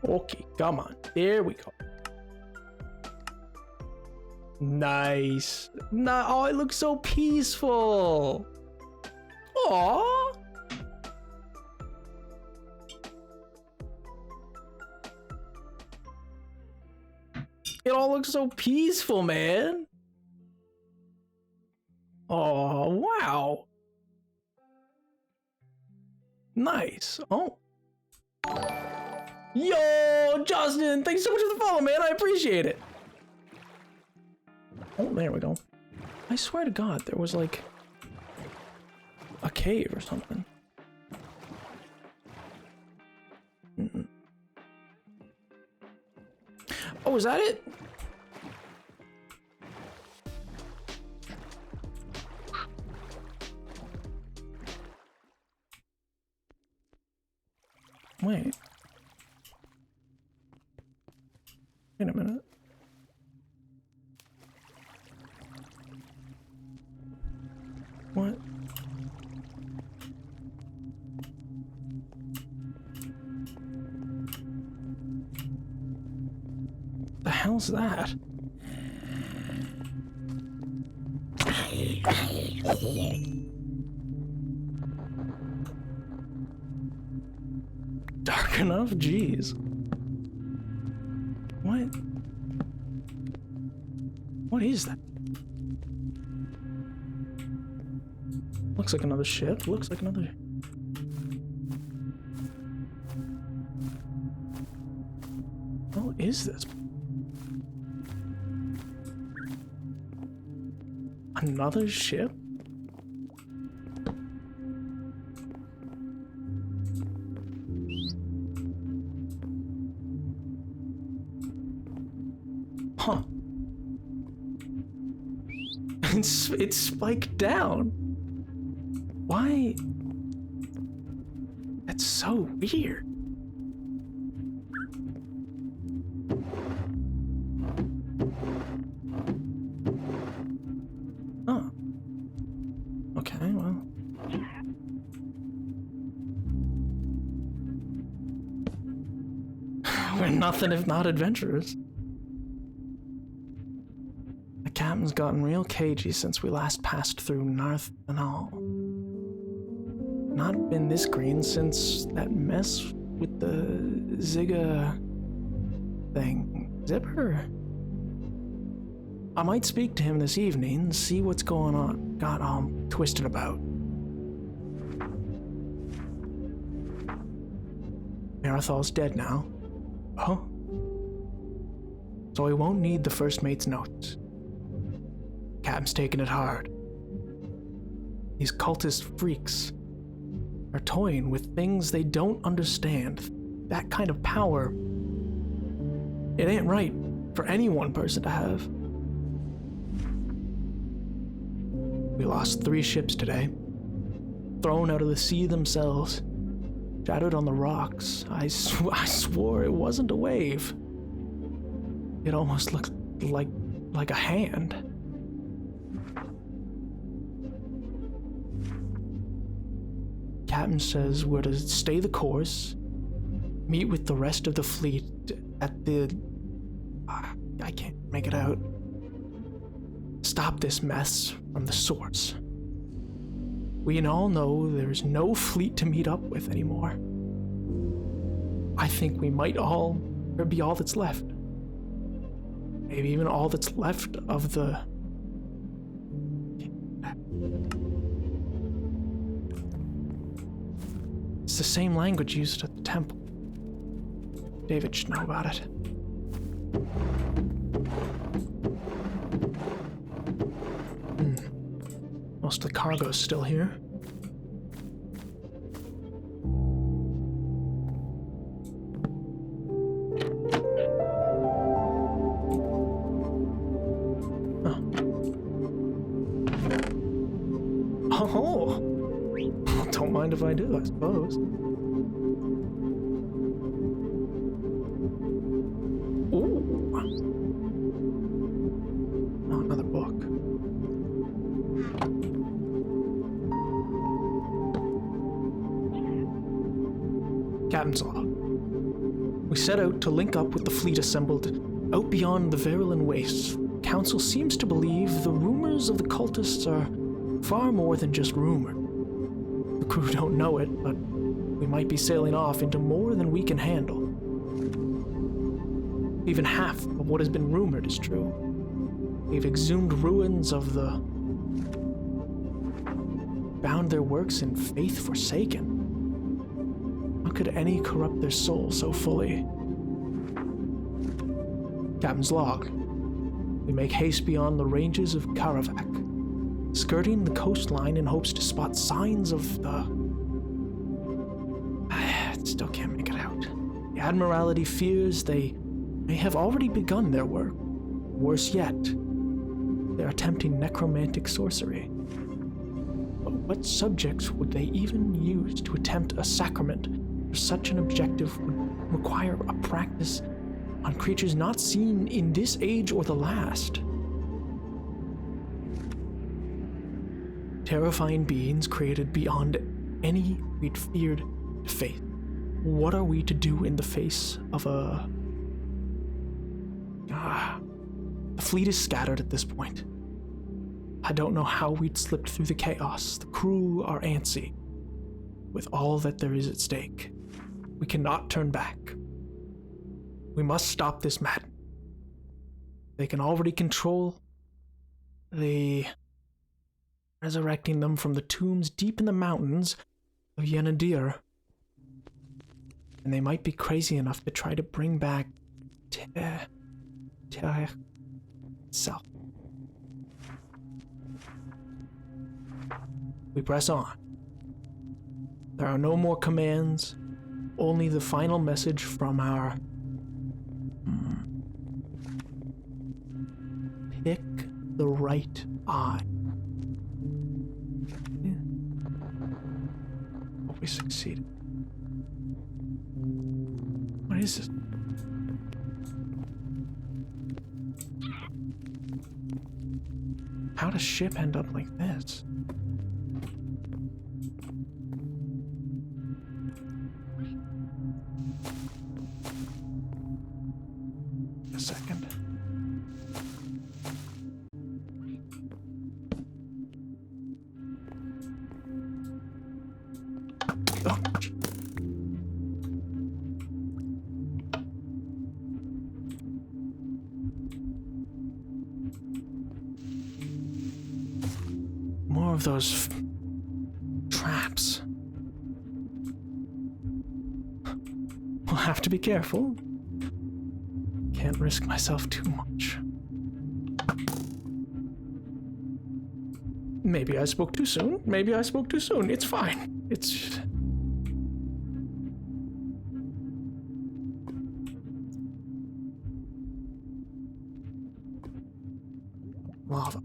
Okay, come on. There we go. Nice. Oh, it looks so peaceful. Aww. It all looks so peaceful, man. Oh, wow. Nice. Oh. Yo, Justin, thanks so much for the follow, man. I appreciate it. Oh, there we go. I swear to God, there was like a cave or something. Oh, is that it? Wait. Wait a minute. What? The hell's that? Dark enough? Jeez. What? What is that? Looks like another ship. Looks like another... What is this? Another ship? Huh. It's spiked down. Why? That's so weird. Oh. Okay, well. We're nothing if not adventurers. The captain's gotten real cagey since we last passed through Narth and all. Not been this green since that mess with the Zigga thing. Zipper? I might speak to him this evening and see what's going on. Got all twisted about. Marathal's dead now. Oh? So he won't need the first mate's notes. Captain's taking it hard. These cultist freaks are toying with things they don't understand. That kind of power, it ain't right for any one person to have. We lost 3 ships today, thrown out of the sea themselves, shattered on the rocks. I swore it wasn't a wave. It almost looked like a hand. Captain says we're to stay the course, meet with the rest of the fleet at the... I can't make it out. Stop this mess from the source. We all know there's no fleet to meet up with anymore. I think we might be all that's left. Maybe even all that's left of the... It's the same language used at the temple. David should know about it. Most of the cargo's still here. I do, I suppose. Ooh. Oh, another book. Captain's log. We set out to link up with the fleet assembled out beyond the Verilyn Wastes. Council seems to believe the rumors of the cultists are far more than just rumor. The crew don't know it, but we might be sailing off into more than we can handle. Even half of what has been rumored is true. We've exhumed ruins of the... bound their works in faith forsaken. How could any corrupt their soul so fully? Captain's log. We make haste beyond the ranges of Karavac, skirting the coastline in hopes to spot signs of the... I still can't make it out. The Admiralty fears they may have already begun their work. Worse yet, they're attempting necromantic sorcery. But what subjects would they even use to attempt a sacrament for such an objective would require a practice on creatures not seen in this age or the last? Terrifying beings created beyond any we'd feared to faith. What are we to do in the face of a... The fleet is scattered at this point. I don't know how we'd slipped through the chaos. The crew are antsy with all that there is at stake. We cannot turn back. We must stop this madness. They can already control the... resurrecting them from the tombs deep in the mountains of Yenadir. And they might be crazy enough to try to bring back Terra itself. We press on. There are no more commands, only the final message from our... Pick the right eye. Hope we succeeded. What is this? How does ship end up like this? A second. Oh. More of those traps. We'll have to be careful. Can't risk myself too much. Maybe I spoke too soon. Maybe I spoke too soon. It's fine. It's... Lava.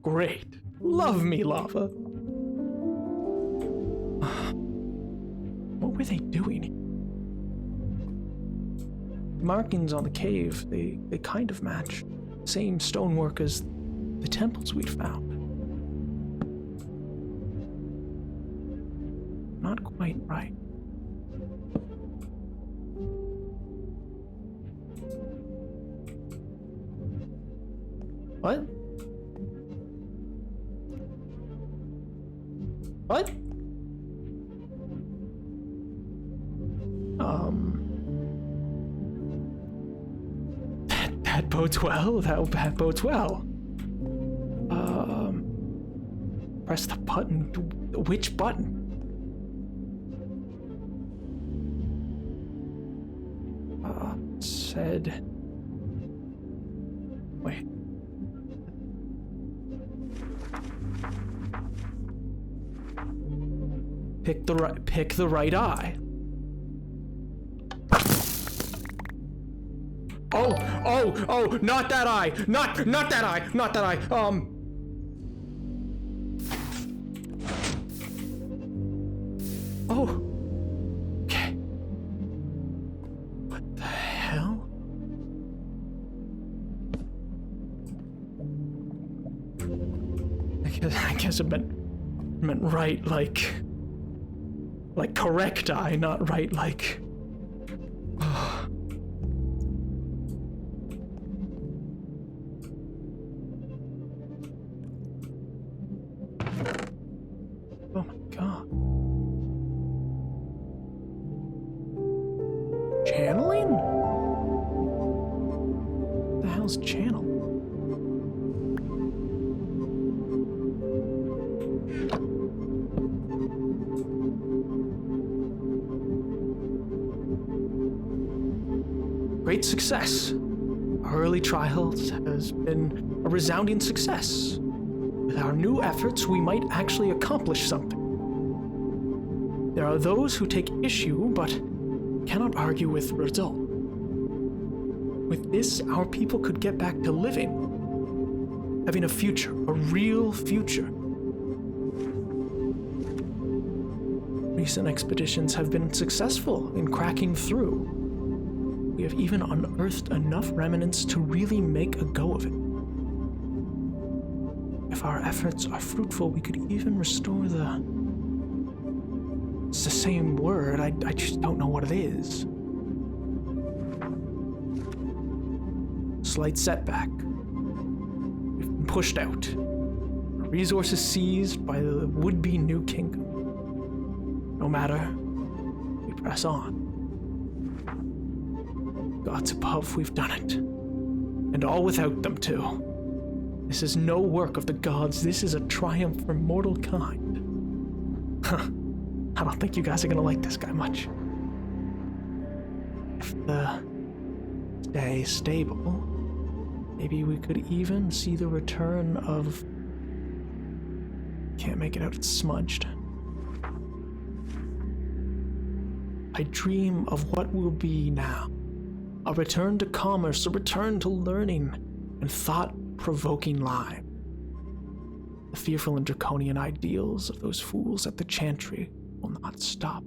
Great. Love me, lava. What were they doing here? Markings on the cave, they kind of match. Same stonework as the temples we'd found. Not quite right. What? What? That bodes well. That bodes well. Press the button. Which button? Said... Wait. Pick the right eye. Oh, not that eye. Not that eye. Not that eye. I guess it meant right, like correct eye, not right, like. Oh my god. Channeling? What the hell's channel? Great success. Our early trials has been a resounding success. With our new efforts, we might actually accomplish something. There are those who take issue, but cannot argue with the result. With this, our people could get back to living, having a future, a real future. Recent expeditions have been successful in cracking through. We have even unearthed enough remnants to really make a go of it. If our efforts are fruitful, we could even restore the... It's the same word, I just don't know what it is. Slight setback. We've been pushed out. Our resources seized by the would-be new kingdom. No matter, we press on. Gods above, we've done it. And all without them, too. This is no work of the gods, this is a triumph for mortal kind. Huh. I don't think you guys are gonna like this guy much. If the stay stable, maybe we could even see the return of... Can't make it out, it's smudged. I dream of what will be now. A return to commerce, a return to learning, and thought-provoking life. The fearful and draconian ideals of those fools at the Chantry will not stop.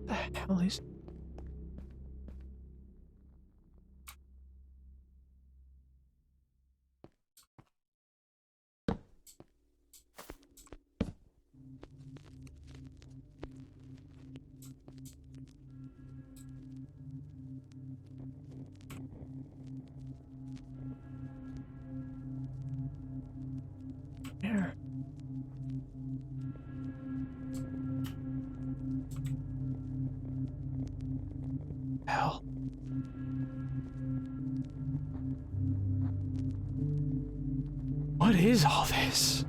What the hell is... There. Hell. What is all this?